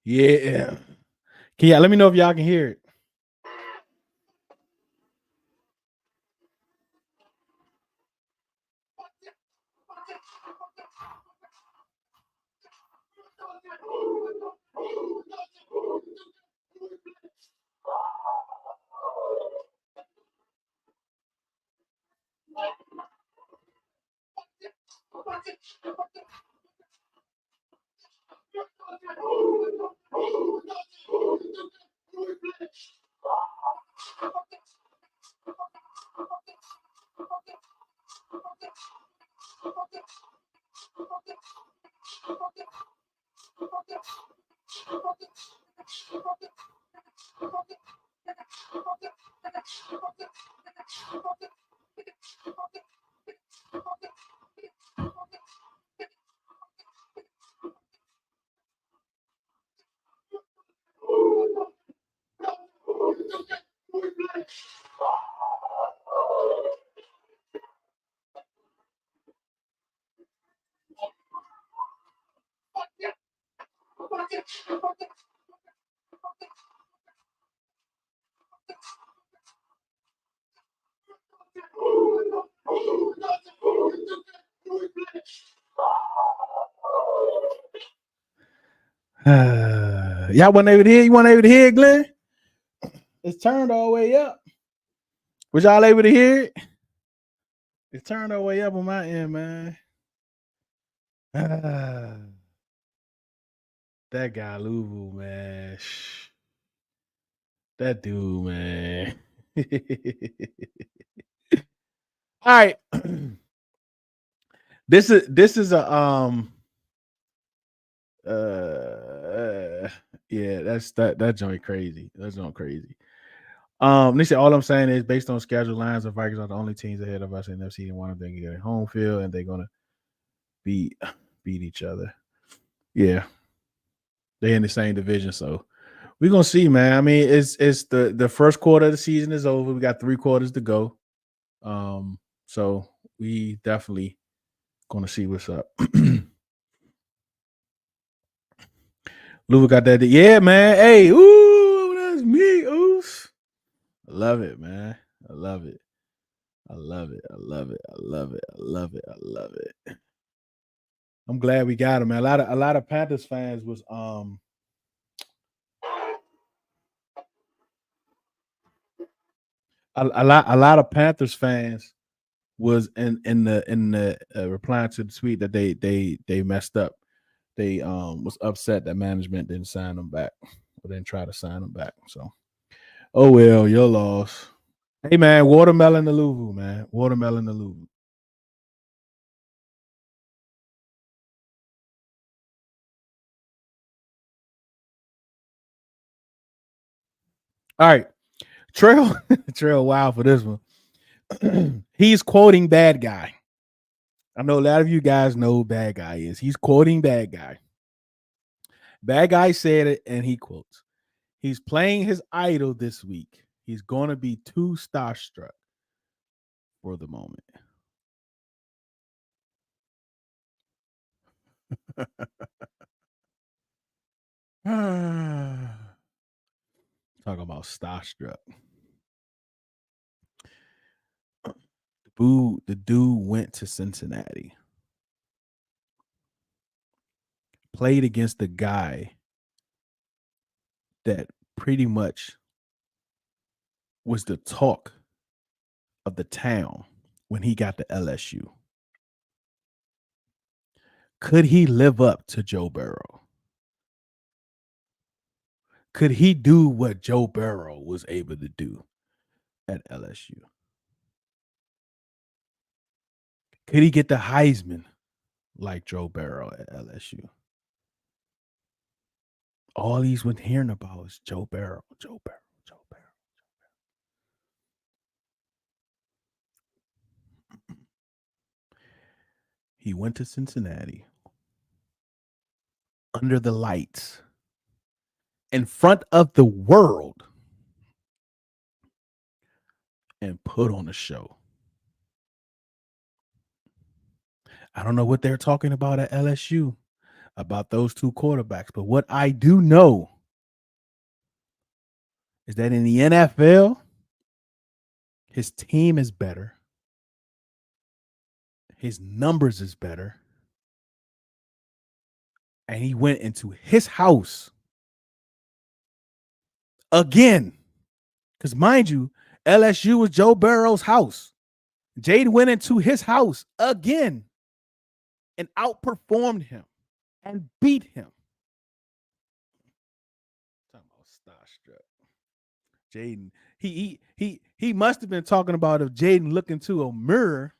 Yeah. Can y'all let me know if y'all can hear it? Y'all wasn't able to hear? You weren't able to hear it, Glenn? It's turned all the way up. Was y'all able to hear it? It's turned all the way up on my end, man. That guy Louisville, man. That dude, man. All right. This is a yeah, that joint crazy. That's joint crazy. They say all I'm saying is based on schedule lines, the Vikings are the only teams ahead of us in NFC and one of them can get a home field and they're gonna beat each other. Yeah. They're in the same division, so we're gonna see, man. I mean, it's the first quarter of the season is over. We got 3 quarters to go. So we definitely gonna see what's up. Louis got that. Yeah, man. Hey, ooh, that's me. Oof. I love it, man. I love it. I'm glad we got him, man. A lot of Panthers fans was a lot of Panthers fans was in the replying to the tweet that they messed up. They was upset that management didn't sign them back or didn't try to sign them back. So, oh well, your loss. Hey man, watermelon to Louisville, man. Watermelon to Louisville. All right. Trail Trail wild for this one. He's quoting Bad Guy. I know a lot of you guys know who Bad Guy is. He's quoting Bad Guy. Bad Guy said it and he quotes. He's playing his idol this week. He's going to be too starstruck for the moment. Talking about starstruck. The dude went to Cincinnati, played against the guy that pretty much was the talk of the town when he got to LSU. Could he live up to Joe Burrow? Could he do what Joe Burrow was able to do at LSU? Could he get the Heisman like Joe Burrow at LSU? All he's been hearing about is Joe Burrow, Joe Burrow, Joe Burrow. He went to Cincinnati under the lights in front of the world and put on a show. I don't know what they're talking about at LSU about those two quarterbacks, but what I do know is that in the NFL, his team is better. His numbers is better. And he went into his house again. Because mind you, LSU was Joe Burrow's house. Jade went into his house again and outperformed him and beat him. Talking about starstruck. Jaden, he must have been talking about if Jaden looked into a mirror.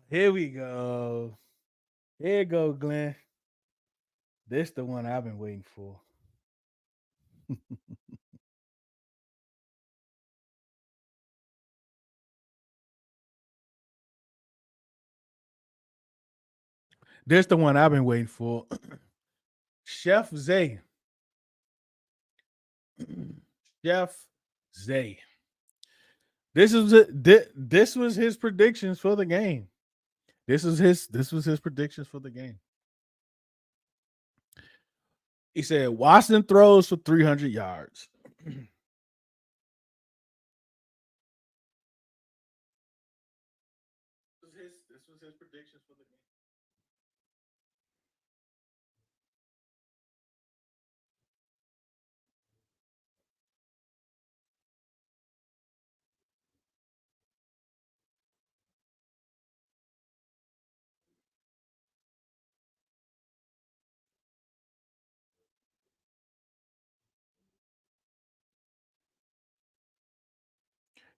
Here we go. Here you go, Glenn. This the one I've been waiting for. This the one I've been waiting for. Chef Zay. Chef Zay. This was his predictions for the game. This was his predictions for the game. He said Washington throws for 300 yards. This was his predictions for the game.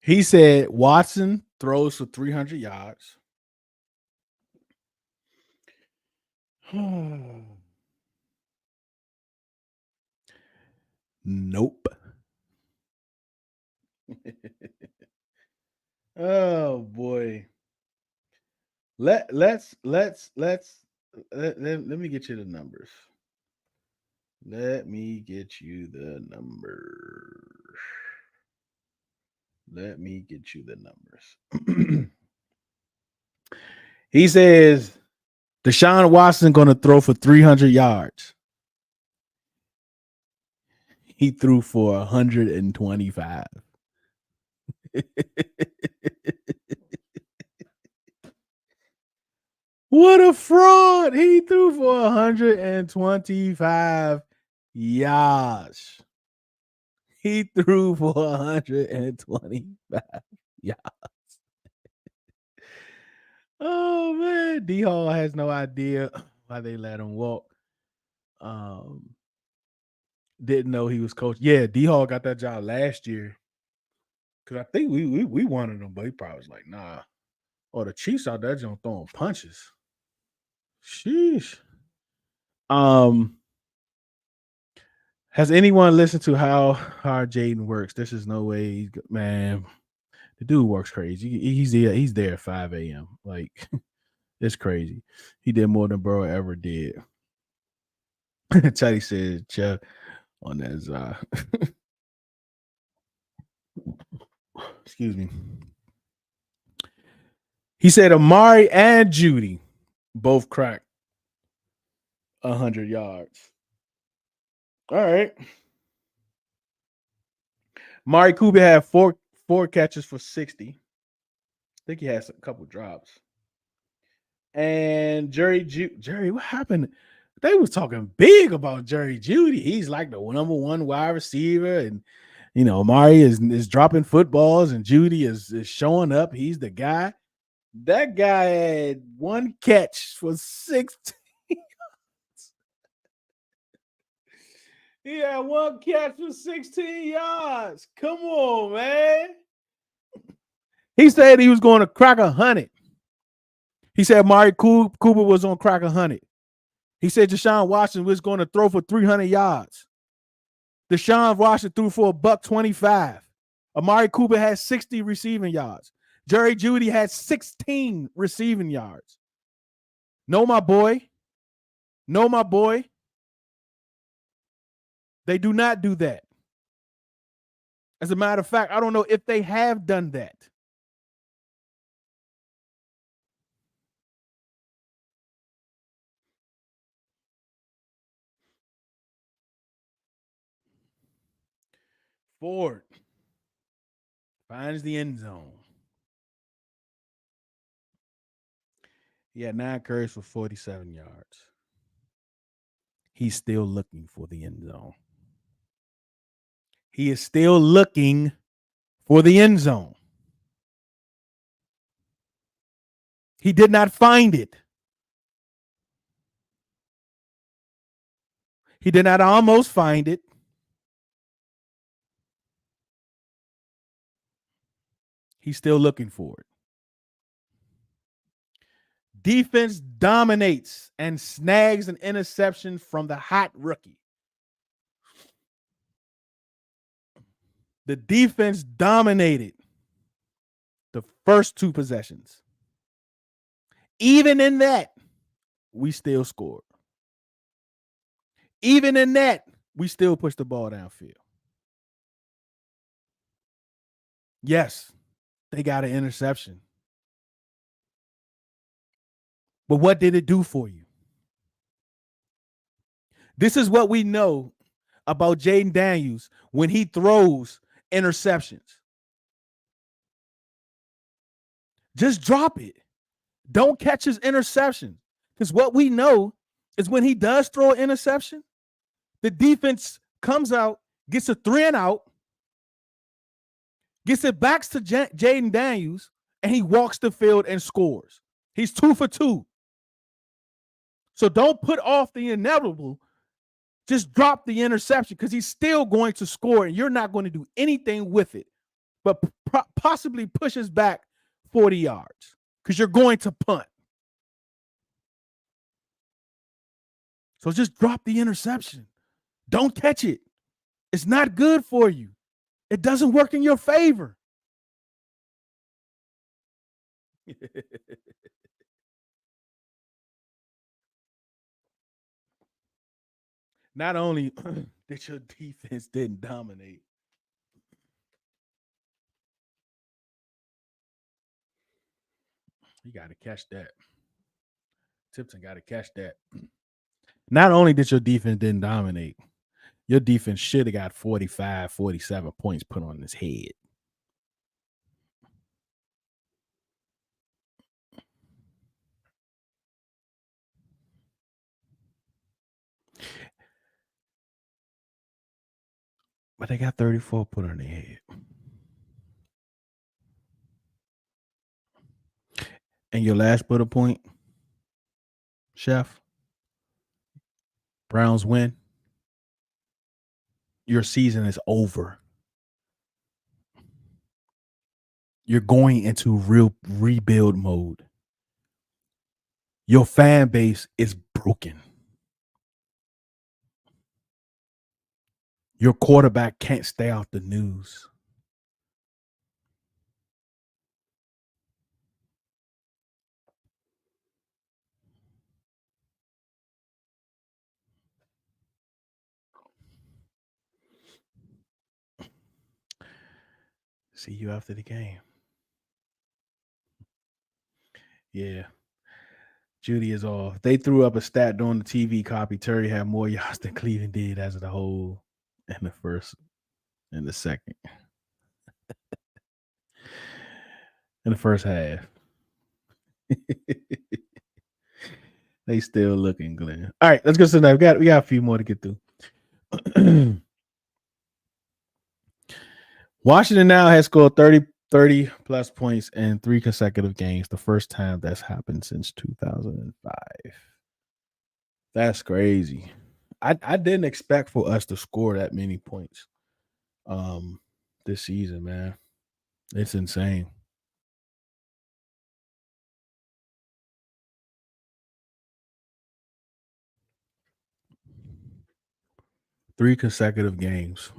He said Watson throws for 300 yards. Nope. Oh boy. Let's let me get you the numbers. Let me get you the numbers. Let me get you the numbers. He says Deshaun Watson going to throw for 300 yards. He threw for 125. What a fraud. He threw for 125 yards. He threw for 125 yards. Oh man, D Hall has no idea why they let him walk. Um, didn't know he was coach. Yeah, D-Hall got that job last year. Cause I think we wanted him, but he probably was like, nah. Oh, the Chiefs out there just throwing punches. Sheesh. Has anyone listened to how hard Jaden works? This is no way, man. The dude works crazy. He's there at 5 a.m. Like it's crazy. He did more than Burrow ever did. Chatty said, Chuck on that. Excuse me. He said Amari and Judy both cracked 100 yards. All right. Mari Cooper had four catches for 60. I think he has a couple drops. And Jerry, what happened? They was talking big about Jerry Judy. He's like the number one wide receiver, and Amari is dropping footballs, and Judy is showing up. He's the guy. That guy had one catch for 16. He had one catch for 16 yards. Come on, man. He said he was going to crack 100. He said Amari Cooper was on crack 100. He said Deshaun Watson was going to throw for 300 yards. Deshaun Watson threw for $125. Amari Cooper had 60 receiving yards. Jerry Judy had 16 receiving yards. No, my boy. No, my boy. They do not do that. As a matter of fact, I don't know if they have done that. Ford finds the end zone. He had 9 carries for 47 yards. He's still looking for the end zone. He is still looking for the end zone. He did not find it. He did not almost find it. He's still looking for it. Defense dominates and snags an interception from the hot rookie. The defense dominated the first 2 possessions. Even in that, we still scored. Even in that, we still pushed the ball downfield. Yes, they got an interception. But what did it do for you? This is what we know about Jaden Daniels when he throws interceptions. Just drop it. Don't catch his interception. Because what we know is when he does throw an interception, the defense comes out, gets a 3 and out, gets it back to Jaden Daniels, and he walks the field and scores. He's 2 for 2. So don't put off the inevitable. Just drop the interception because he's still going to score, and you're not going to do anything with it, but possibly pushes back 40 yards because you're going to punt. So just drop the interception. Don't catch it. It's not good for you. It doesn't work in your favor. Not only that your defense didn't dominate, you got to catch that. Tipton got to catch that. Not only did your defense didn't dominate, your defense should have got 45, 47 points put on his head. But they got 34 put on their head. And your last bullet point, Chef, Browns win. your season is over. You're going into real rebuild mode. Your fan base is broken. Your quarterback can't stay off the news. See you after the game. Yeah. Judy is off. They threw up a stat during the TV copy. Terry had more yards than Cleveland did as a whole in the first and the second. In the first half. They still looking, Glenn. All right, let's go to the next. We got a few more to get through. Washington now has scored 30 plus points in 3 consecutive games. The first time that's happened since 2005. That's crazy. I didn't expect for us to score that many points this season, man. It's insane. Three consecutive games.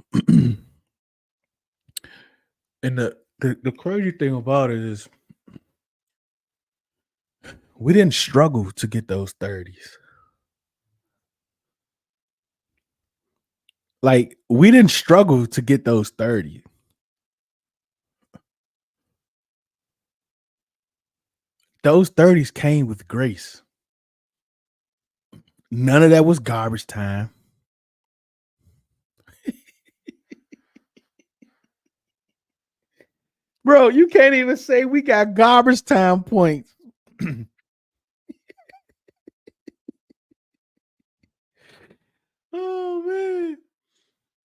And the crazy thing about it is we didn't struggle to get those 30s. Like, we didn't struggle to get those 30. Those 30s came with grace. None of that was garbage time. Bro, you can't even say we got garbage time points. Oh, man.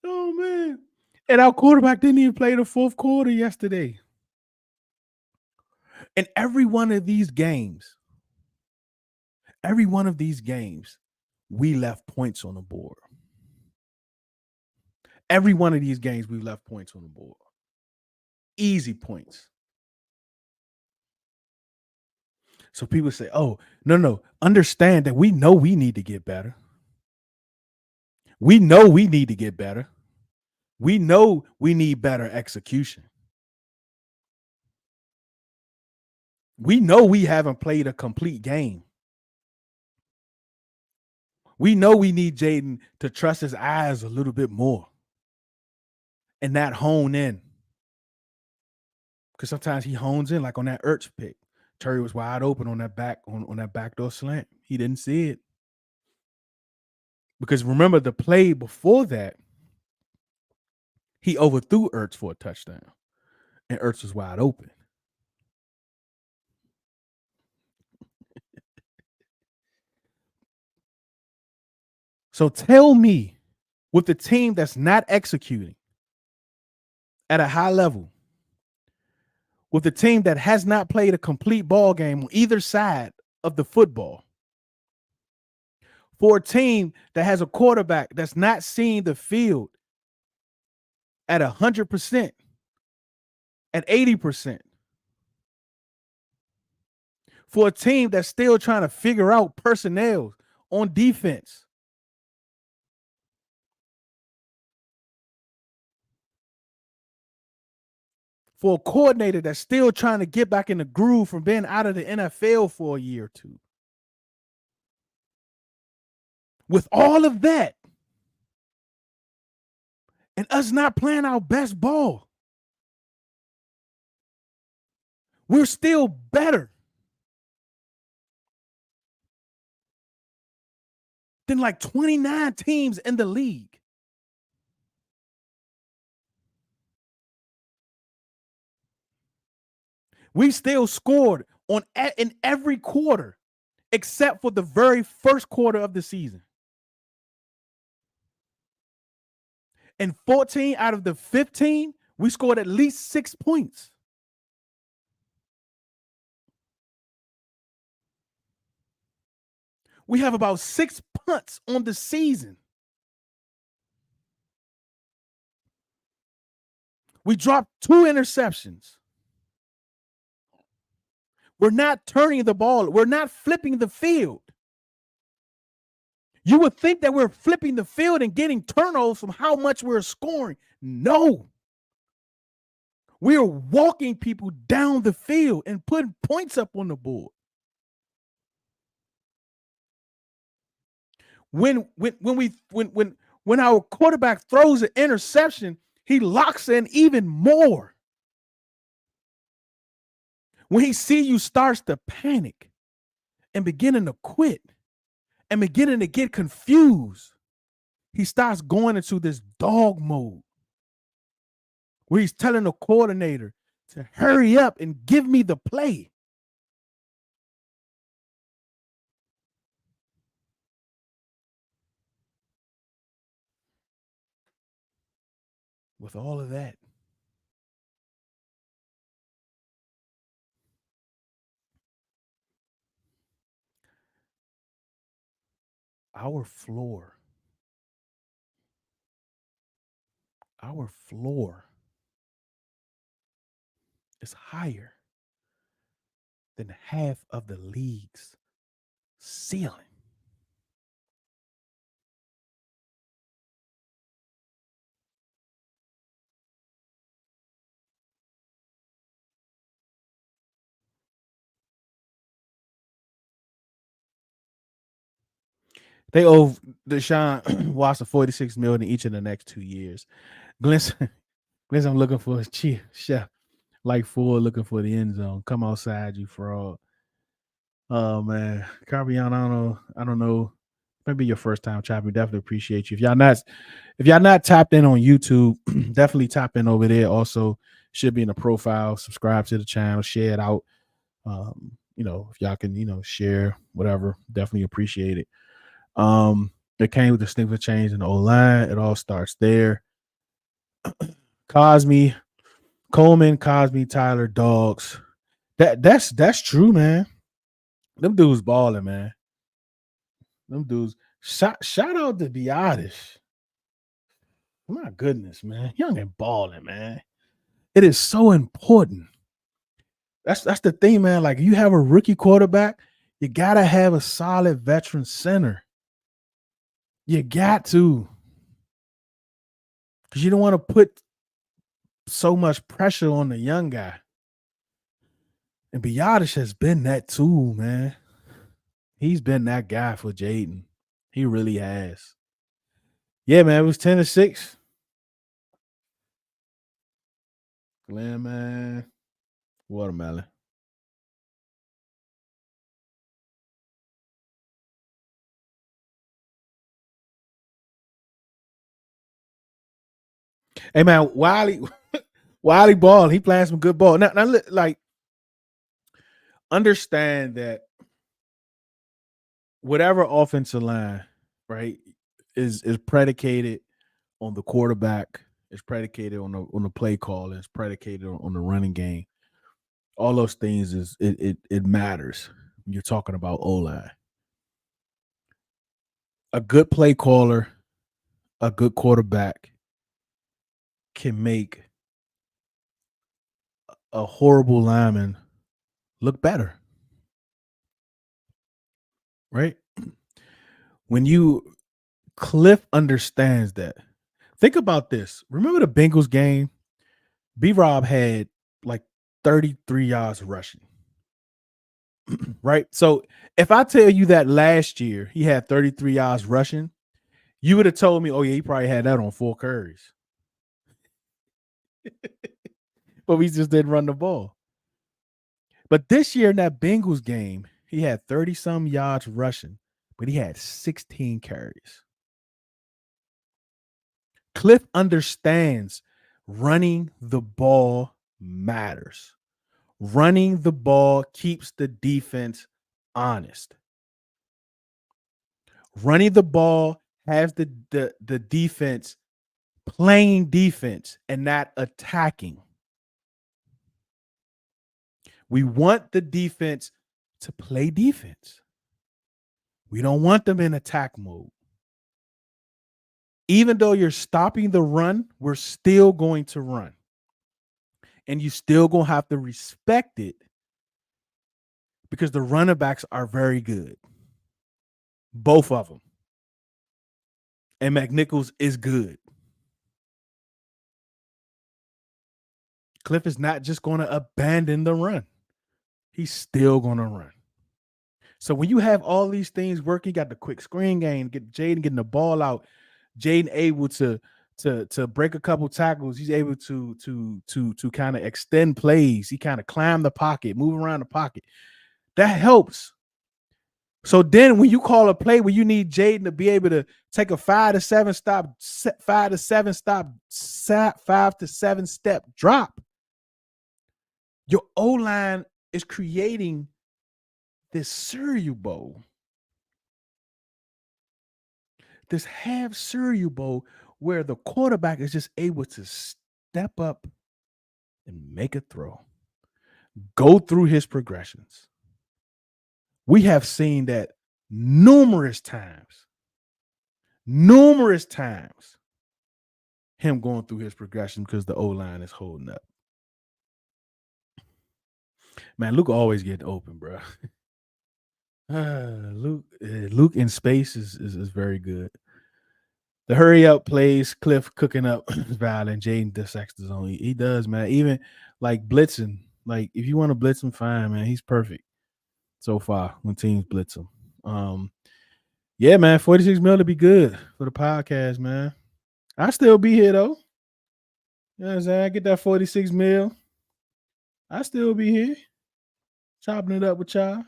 Oh, man. And our quarterback didn't even play the fourth quarter yesterday. And every one of these games, we left points on the board. Every one of these games, we left points on the board. Easy points. So people say, oh, no. Understand that we know we need to get better. We know we need to get better. We know we need better execution. We know we haven't played a complete game. We know we need Jaden to trust his eyes a little bit more and not hone in. Because sometimes he hones in, like on that Ertz pick. Terry was wide open on that backdoor slant. He didn't see it. Because remember, the play before that, he overthrew Ertz for a touchdown. And Ertz was wide open. So tell me, with the team that's not executing at a high level, with the team that has not played a complete ball game on either side of the football, for a team that has a quarterback that's not seeing the field at 100%, at 80%, for a team that's still trying to figure out personnel on defense, for a coordinator that's still trying to get back in the groove from being out of the NFL for a year or two. With all of that, and us not playing our best ball, we're still better than like 29 teams in the league. We still scored in every quarter except for the very first quarter of the season. And 14 out of the 15, we scored at least 6 points. We have about 6 punts on the season. We dropped 2 interceptions. We're not turning the ball. We're not flipping the field. You would think that we're flipping the field and getting turnovers from how much we're scoring. No. We are walking people down the field and putting points up on the board. When our quarterback throws an interception, he locks in even more. When he see you starts to panic and beginning to quit and beginning to get confused, he starts going into this dog mode where he's telling the coordinator to hurry up and give me the play. With all of that, our floor is higher than half of the league's ceiling. They owe Deshaun Watson $46 million each in the next 2 years. Glenson, I'm looking for a chef, like Ford looking for the end zone. Come outside, you fraud. Oh man, Carbiano, I don't know. Maybe your first time chopping. Definitely appreciate you. If y'all not tapped in on YouTube, definitely tap in over there. Also, should be in the profile. Subscribe to the channel. Share it out. If y'all can, share whatever. Definitely appreciate it. It came with the significant change in the O-line. It all starts there. Coleman, Tyler, Dogs. That's true, man. Them dudes balling, man. Them dudes. Shout out to Biotish. My goodness, man. Young and balling, man. It is so important. That's the thing, man. Like, you have a rookie quarterback, you gotta have a solid veteran center. You got to. Because you don't want to put so much pressure on the young guy. And Biotish has been that too, man. He's been that guy for Jaden. He really has. Yeah, man. It was 10-6. Glenn, man. Watermelon. Hey, man. Wiley ball. He playing some good ball. Now, like, understand that whatever offensive line, right, is predicated on the quarterback, is predicated on the play call, is predicated on the running game. All those things it matters when you're talking about O-line. A good play caller, a good quarterback can make a horrible lineman look better. Right? When Cliff understands that. Think about this. Remember the Bengals game? B-Rob had like 33 yards rushing. Right? So if I tell you that last year he had 33 yards rushing, you would have told me, oh yeah, he probably had that on 4 carries. But we just didn't run the ball. But this year in that Bengals game, he had 30-some yards rushing, but he had 16 carries. Cliff understands running the ball matters. Running the ball keeps the defense honest. Running the ball has the defense playing defense and not attacking. We want the defense to play defense. We don't want them in attack mode. Even though you're stopping the run, we're still going to run. And you still gonna have to respect it because the running backs are very good. Both of them. And McNichols is good. Cliff is not just going to abandon the run. He's still going to run. So when you have all these things working, you got the quick screen game, get Jaden getting the ball out, Jaden able to break a couple tackles. He's able to kind of extend plays. He kind of climb the pocket, move around the pocket. That helps. So then when you call a play where you need Jaden to be able to take a 5 to 7 step drop, your O-line is creating this cereal bowl, this half cereal bowl where the quarterback is just able to step up and make a throw, go through his progressions. We have seen that numerous times, him going through his progression because the O-line is holding up. Man, Luke always getting open, bro. Luke in space is very good. The hurry up plays, Cliff cooking up violent, Jaden dissects the zone. He does, man. Even like blitzing, like if you want to blitz him, fine, man. He's perfect so far when teams blitz him. Yeah, man, 46 mil to be good for the podcast, man. I still be here though. You know what I'm saying? I get that 46 mil. I still be here, chopping it up with y'all.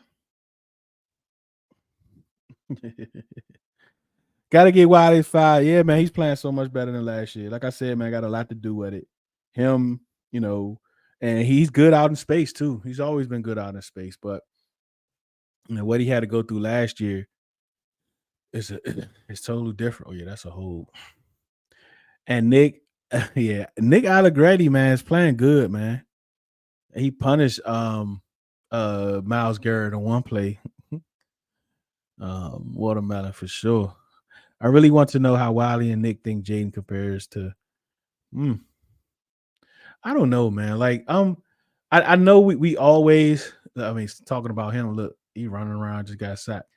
Gotta get Wiley 5. Yeah, man, he's playing so much better than last year. Like I said, man, got a lot to do with it. Him, you know, and he's good out in space too. He's always been good out in space, but you know what he had to go through last year is it's totally different. Oh yeah, that's a whole. And Nick, yeah, Nick Allegretti, man, is playing good, man. He punished Miles Garrett on one play. Watermelon for sure. I really want to know how Wiley and Nick think Jaden compares to. I don't know, man. Like, I know we always. I mean, talking about him. Look, he running around, just got sacked.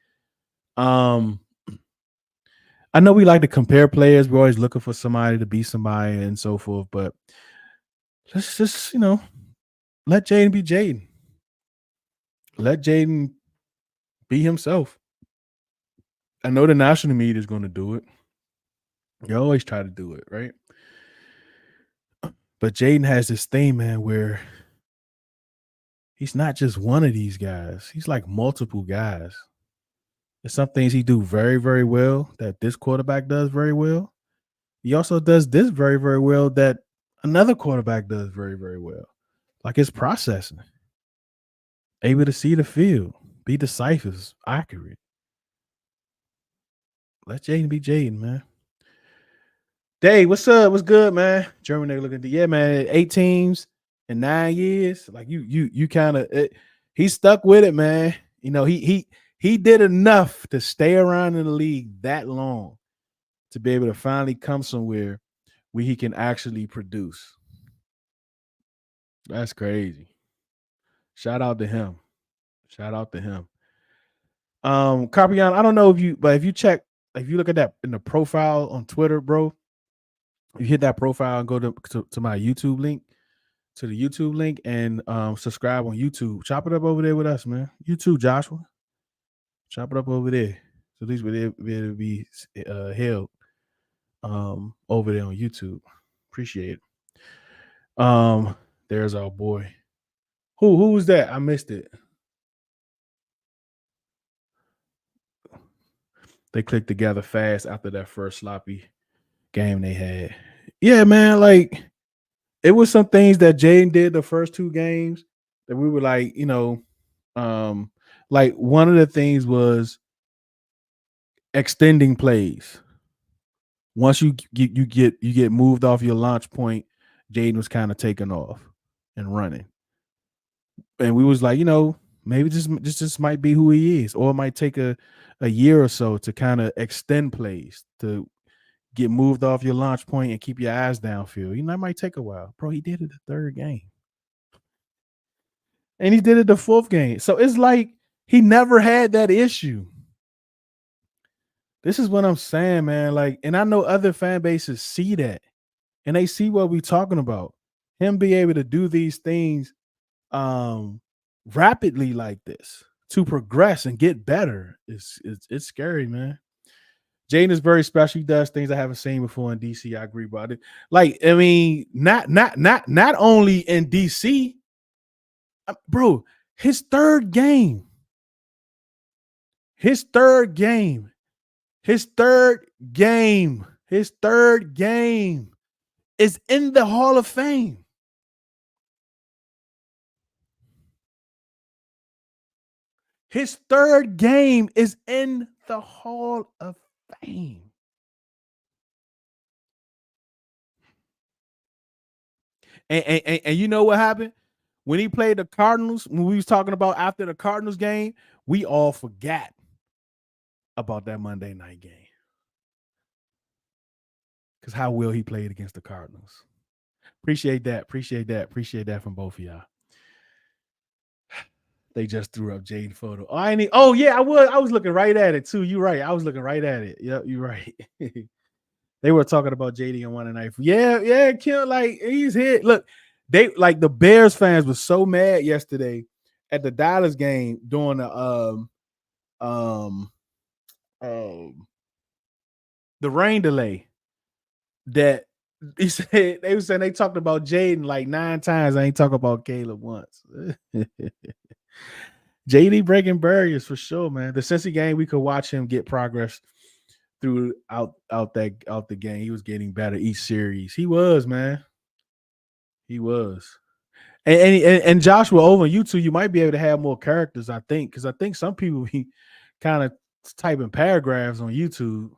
I know we like to compare players. We're always looking for somebody to be somebody and so forth. But let's just, let Jaden be Jaden. Let Jaden be himself. I know the national media is going to do it. You always try to do it, right? But Jaden has this thing, man, where he's not just one of these guys. He's like multiple guys. There's some things he do very, very well that this quarterback does very well. He also does this very, very well that another quarterback does very, very well. Like his processing. Able to see the field, be decisive, accurate. Let Jaden be Jaden, man. Dave, what's up? What's good, man? German nigga looking. Yeah, man. 8 teams in 9 years. Like you kind of he stuck with it, man. He did enough to stay around in the league that long to be able to finally come somewhere where he can actually produce. That's crazy. Shout out to him. Carpion, I don't know if you look at that in the profile on Twitter, bro. You hit that profile and go to my YouTube link, to the YouTube link, and subscribe on YouTube. Chop it up over there with us, man. You too, Joshua. Chop it up over there. So at least we'll be held over there on YouTube. Appreciate it. There's our boy. Who was that? I missed it. They clicked together fast after that first sloppy game they had. Yeah, man, like it was some things that Jaden did the first 2 games that we were like, like one of the things was extending plays. Once you get moved off your launch point, Jaden was kind of taking off and running. And we was like, maybe this might be who he is, or it might take a year or so to kind of extend plays to get moved off your launch point and keep your eyes downfield. That might take a while. Bro, he did it the 3rd game. And he did it the fourth game. So it's like he never had that issue. This is what I'm saying, man. Like, and I know other fan bases see that and they see what we're talking about. Him be able to do these things rapidly like this to progress and get better. It's scary, man. Jaden is very special. He does things I haven't seen before in DC. I agree about it. Like, I mean, not only in DC, bro. His third game is in the Hall of Fame. His third game is in the Hall of Fame. And you know what happened? When he played the Cardinals, when we was talking about after the Cardinals game, we all forgot about that Monday night game. Because how well he played against the Cardinals. Appreciate that from both of y'all. They just threw up Jaden photo. Oh, yeah, I was looking right at it too. You're right. I was looking right at it. Yep, you're right. They were talking about JD and one night. Yeah, Kim, like he's hit. Look, they like the Bears fans were so mad yesterday at the Dallas game during the rain delay that he said they were saying they talked about Jaden like 9 times. I ain't talking about Caleb once. JD breaking barriers for sure, man. The Cincy game, we could watch him get progress throughout the game. He was getting better each series. He was, man. He was. And Joshua, over on YouTube, you might be able to have more characters, I think, because I think some people be kind of typing paragraphs on YouTube.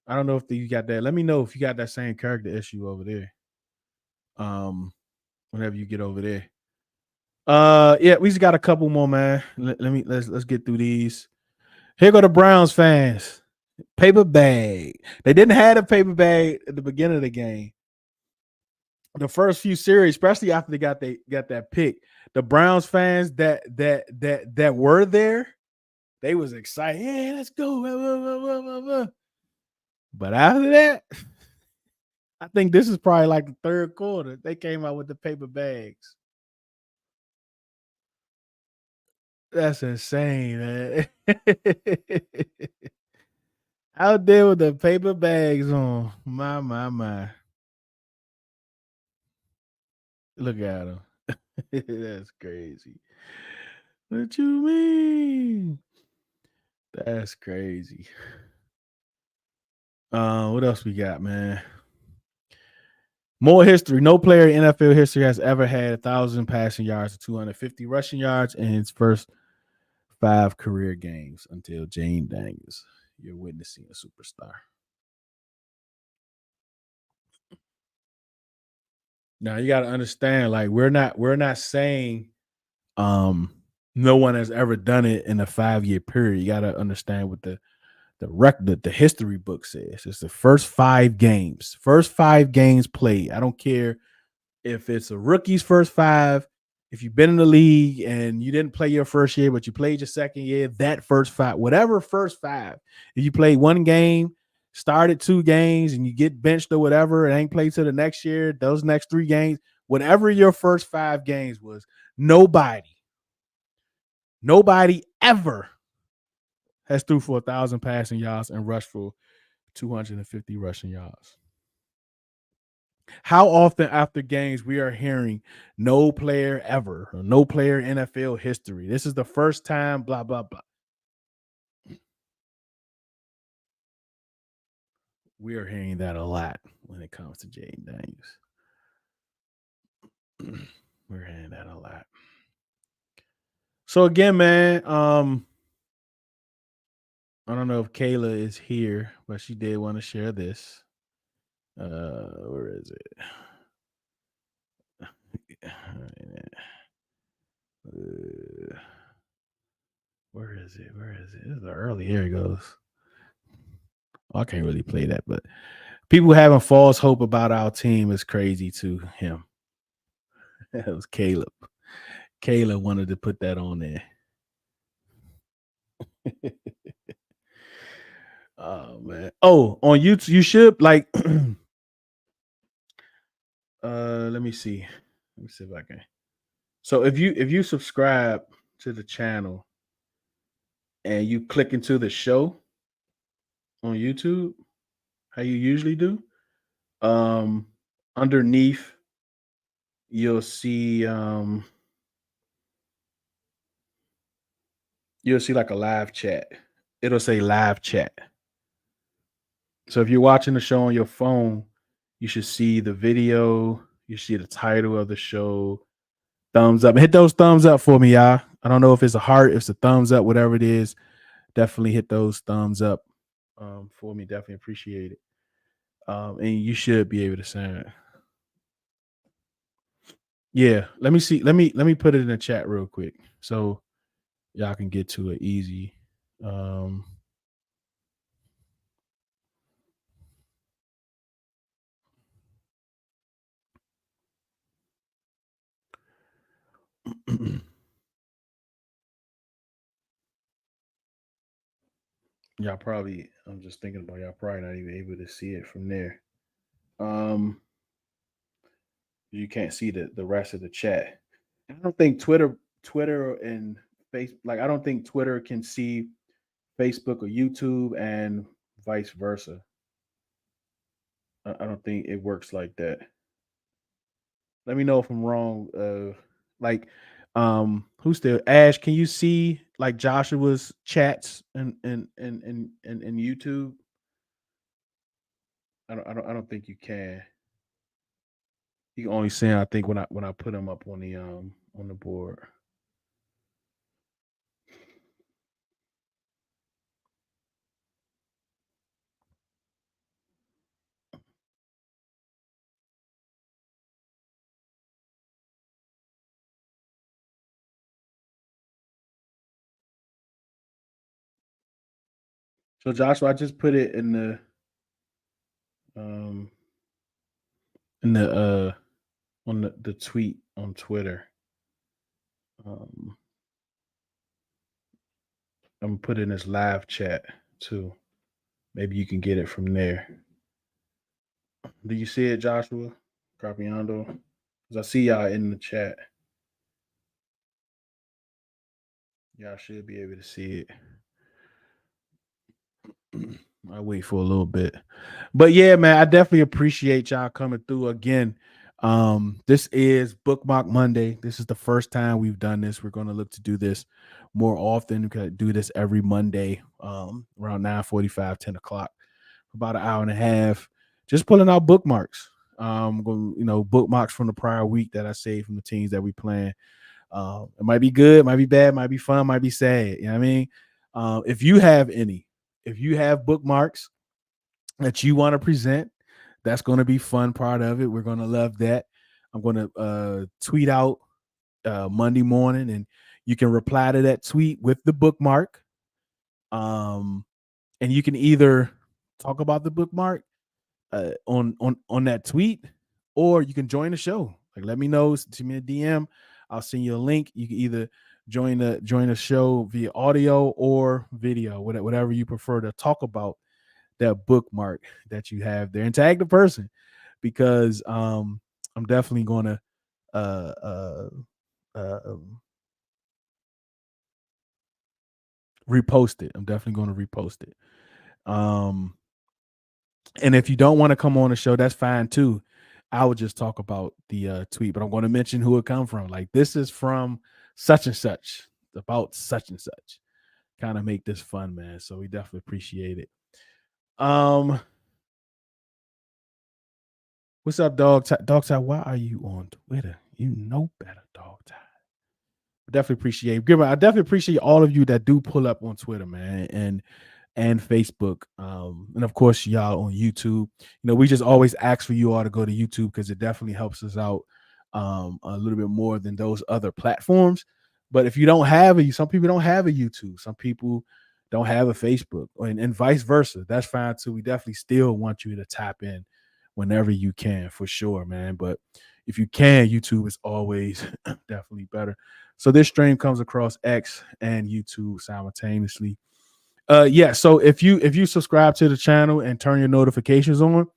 I don't know if you got that. Let me know if you got that same character issue over there. Whenever you get over there. Yeah, we just got a couple more, man. Let's get through these. Here go the Browns fans. Paper bag. They didn't have a paper bag at the beginning of the game. The first few series, especially after they got that pick, the Browns fans that were there, they was excited. Yeah, let's go. But after that, I think this is probably like the third quarter. They came out with the paper bags. That's insane, man. Out there with the paper bags on. My. Look at him. That's crazy. What you mean? That's crazy. What else we got, man? More history. No player in NFL history has ever had 1,000 passing yards and 250 rushing yards in his first 5 career games until Jane Daniels. You're witnessing a superstar. Now you got to understand, like we're not saying no one has ever done it in a 5-year period. You got to understand what the record, the history book says. It's the first 5 games. First 5 games played. I don't care if it's a rookie's first 5. If you've been in the league and you didn't play your first year, but you played your second year, that first 5, whatever first 5. If you played 1 game, started 2 games, and you get benched or whatever, and ain't played till the next year, those next 3 games, whatever your first 5 games was, nobody ever has threw for 1,000 passing yards and rushed for 250 rushing yards. How often after games we are hearing no player ever, or no player in NFL history? This is the first time, blah, blah, blah. We are hearing that a lot when it comes to Jaden Daniels. We're hearing that a lot. So again, man, I don't know if Kayla is here, but she did want to share this. Where is it? Where is it? This is early. Here it goes. Oh, I can't really play that, but people having false hope about our team is crazy to him. That was Caleb. Kayla wanted to put that on there. Oh man. Oh, on YouTube, you should like let me see. Let me see if I can. So if you subscribe to the channel and you click into the show on YouTube, how you usually do, um underneath you'll see like a live chat. It'll say live chat. So if you're watching the show on your phone, you should see the video, you see the title of the show, thumbs up. Hit those thumbs up for me, y'all. I don't know if it's a heart, if it's a thumbs up, whatever it is. Definitely hit those thumbs up for me. Definitely appreciate it. And you should be able to send it. Yeah, let me see. Let me put it in the chat real quick so y'all can get to it easy. Y'all probably, I'm just thinking about y'all probably not even able to see it from there. You can't see the rest of the chat. I don't think Twitter and Facebook, like I don't think Twitter can see Facebook or YouTube and vice versa. I don't think it works like that. Let me know if I'm wrong. Like, who's there? Ash, can you see like Joshua's chats and YouTube? I don't think you can. You can only see 'em, I think when I put them up on the board. So Joshua, I just put it um in the on the tweet on Twitter. I'm gonna put it in this live chat too. Maybe you can get it from there. Do you see it, Joshua? Capiando? Because I see y'all in the chat. Y'all should be able to see it. I'll wait for a little bit. But yeah, man, I definitely appreciate y'all coming through again. This is Bookmark Monday. This is the first time we've done this. We're going to look to do this more often. We could do this every Monday, around 9:45, 10 o'clock, for about an hour and a half. Just pulling out bookmarks. Bookmarks from the prior week that I saved from the teams that we playing. It might be good, might be bad, might be fun, might be sad. You know what I mean? If you have bookmarks that you want to present, that's going to be fun part of it. We're going to love that. I'm going to tweet out Monday morning, and you can reply to that tweet with the bookmark. And you can either talk about the bookmark on that tweet, or you can join the show. Like, let me know, send me a DM. I'll send you a link. You can either join the show via audio or video, whatever you prefer to talk about that bookmark that you have there, and tag the person, because I'm definitely going to repost it. I'm definitely going to repost it. And if you don't want to come on the show, that's fine too. I would just talk about the tweet, but I'm going to mention who it come from. Like, this is from such and such, about such and such. Kind of make this fun, man. So we definitely appreciate it. What's up, Dog Tie? Why are you on Twitter? You know better, Dog Tie. Definitely appreciate it. I definitely appreciate all of you that do pull up on Twitter, man, and Facebook, and of course y'all on YouTube. We just always ask for you all to go to YouTube, because it definitely helps us out a little bit more than those other platforms. But if you don't have it, some people don't have a YouTube, some people don't have a Facebook, and vice versa. That's fine too. We definitely still want you to tap in whenever you can, for sure, man. But if you can, YouTube is always definitely better. So this stream comes across X and YouTube simultaneously. Yeah. So if you subscribe to the channel and turn your notifications on,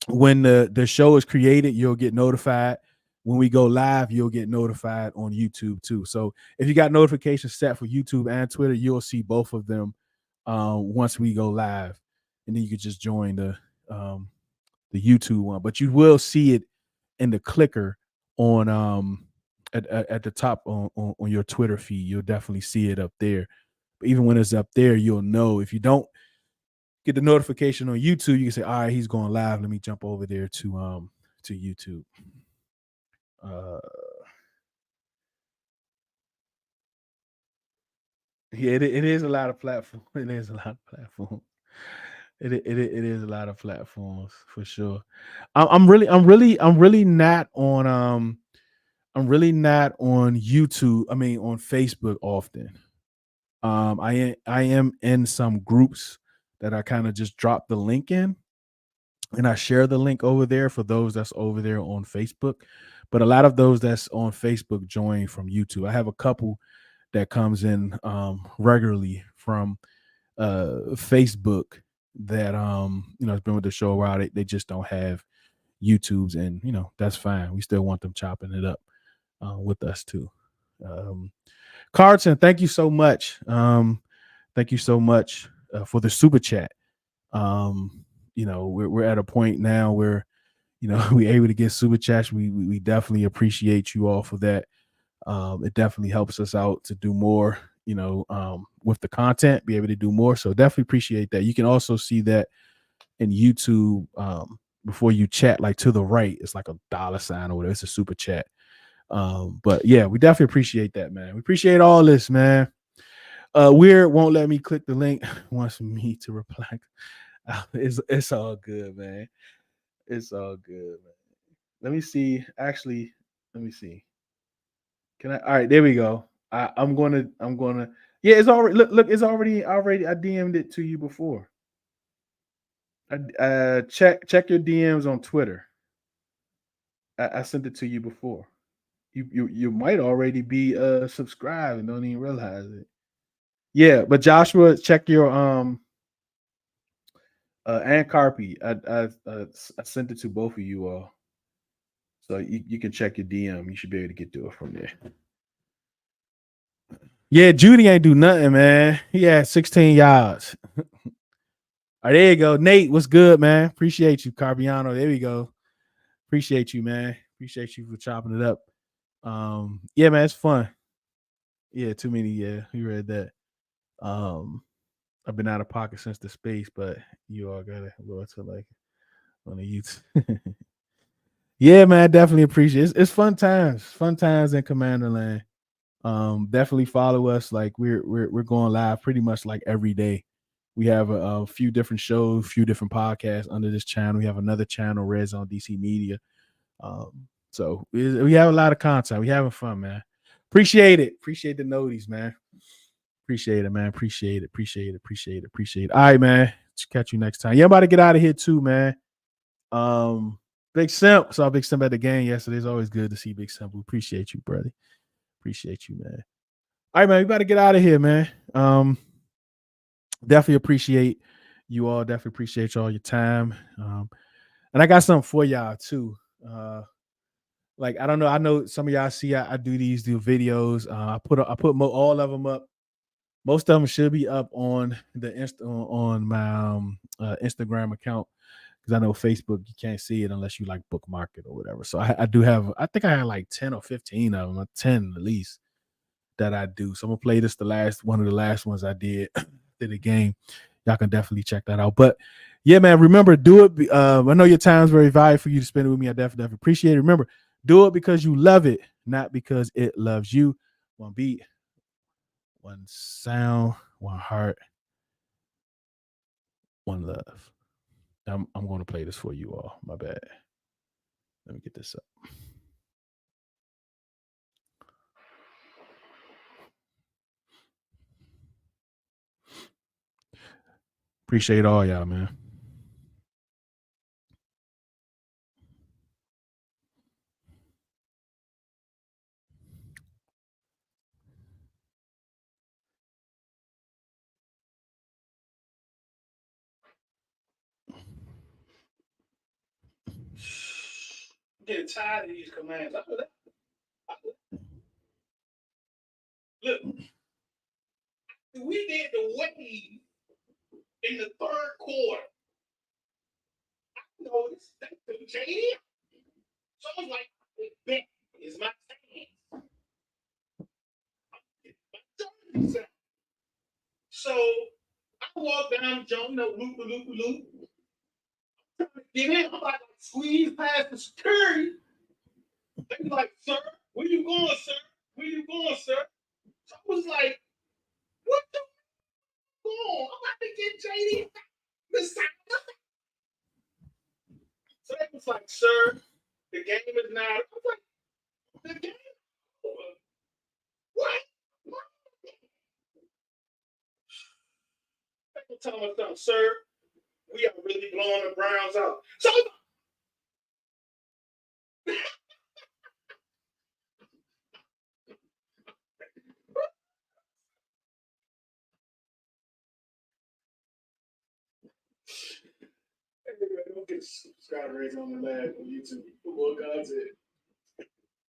when the show is created, you'll get notified. When we go live, you'll get notified on YouTube too. So if you got notifications set for YouTube and Twitter, you'll see both of them once we go live, and then you can just join the YouTube one. But you will see it in the clicker on at the top on your Twitter feed. You'll definitely see it up there. But even when it's up there, you'll know. If you don't get the notification on YouTube, you can say, all right, he's going live. Let me jump over there to YouTube. Yeah, it is a lot of platforms. It is a lot of platforms. It is a lot of platforms for sure. I'm really not on I'm really not on YouTube. I mean on Facebook often. I am in some groups that I kind of just drop the link in, and I share the link over there for those that's over there on Facebook. But a lot of those that's on Facebook join from YouTube. I have a couple that comes in regularly from Facebook that has been with the show a while. They just don't have YouTubes, and that's fine. We still want them chopping it up with us too. Carlton, thank you so much. Thank you so much for the super chat. We're at a point now where we're able to get super chats. We definitely appreciate you all for that. It definitely helps us out to do more, with the content, be able to do more. So definitely appreciate that. You can also see that in YouTube before you chat, like to the right, it's like a $sign or whatever. It's a super chat. But yeah, we definitely appreciate that, man. We appreciate all this, man. Weird won't let me click the link. Wants me to reply. It's all good, man. It's all good, man. Let me see. Actually, let me see. Can I? All right, there we go. I'm gonna. Yeah, it's already. Look. It's already. I DM'd it to you before. Check your DMs on Twitter. I sent it to you before. You might already be subscribed and don't even realize it. Yeah, but Joshua, check your and Carpy. I sent it to both of you all. So you can check your DM. You should be able to get to it from there. Yeah, Judy ain't do nothing, man. He had 16 yards. All right, there you go. Nate, what's good, man? Appreciate you, Carbiano. There we go. Appreciate you, man. Appreciate you for chopping it up. Yeah, man, it's fun. Yeah, too many. Yeah, we read that. I've been out of pocket since the space, but you all gotta go to like on the youth. Yeah, man, definitely appreciate it. It's fun times in Commander Land. Definitely follow us. Like we're going live pretty much like every day. We have a few different shows, few different podcasts under this channel. We have another channel, Red Zone DC Media. So we have a lot of content. We having fun, man. Appreciate it. Appreciate the noties, man. Appreciate it, man. Appreciate it. All right, man. Catch you next time. Yeah, I'm about to get out of here too, man. Big Simp. Saw Big Simp at the game yesterday. It's always good to see Big Simp. We appreciate you, brother. Appreciate you, man. All right, man. We got to get out of here, man. Definitely appreciate you all. Definitely appreciate all your time. And I got something for y'all too. Like I don't know. I know some of y'all see I do these videos. I put all of them up. Most of them should be up on the on my Instagram account, because I know Facebook you can't see it unless you like bookmark it or whatever. So I do have. I think I had like 10 or 15 of them, 10 at least, that I do. So I'm gonna play this one of the last ones I did to the game. Y'all can definitely check that out. But yeah, man, remember, do it. I know your time is very valuable for you to spend it with me. I definitely appreciate it. Remember, do it because you love it, not because it loves you. One beat, one sound, one heart, one love. I'm going to play this for you all. My bad. Let me get this up. Appreciate all y'all, man. I'm getting tired of these commands. Look, we did the wave in the third quarter. I noticed that the JD. So I was like, bet is my chance. So I walk down, Joe, loop. Get in, I'm like squeeze past the security. They be like, sir, where you going, sir? Where you going, sir? So I was like, what the going? I'm about to get JD. So they was like, sir, the game is now. I was like, the game is over. What? They tell me something, sir. We are really blowing the Browns out. So don't get subscribers on the lab on YouTube. What God's it.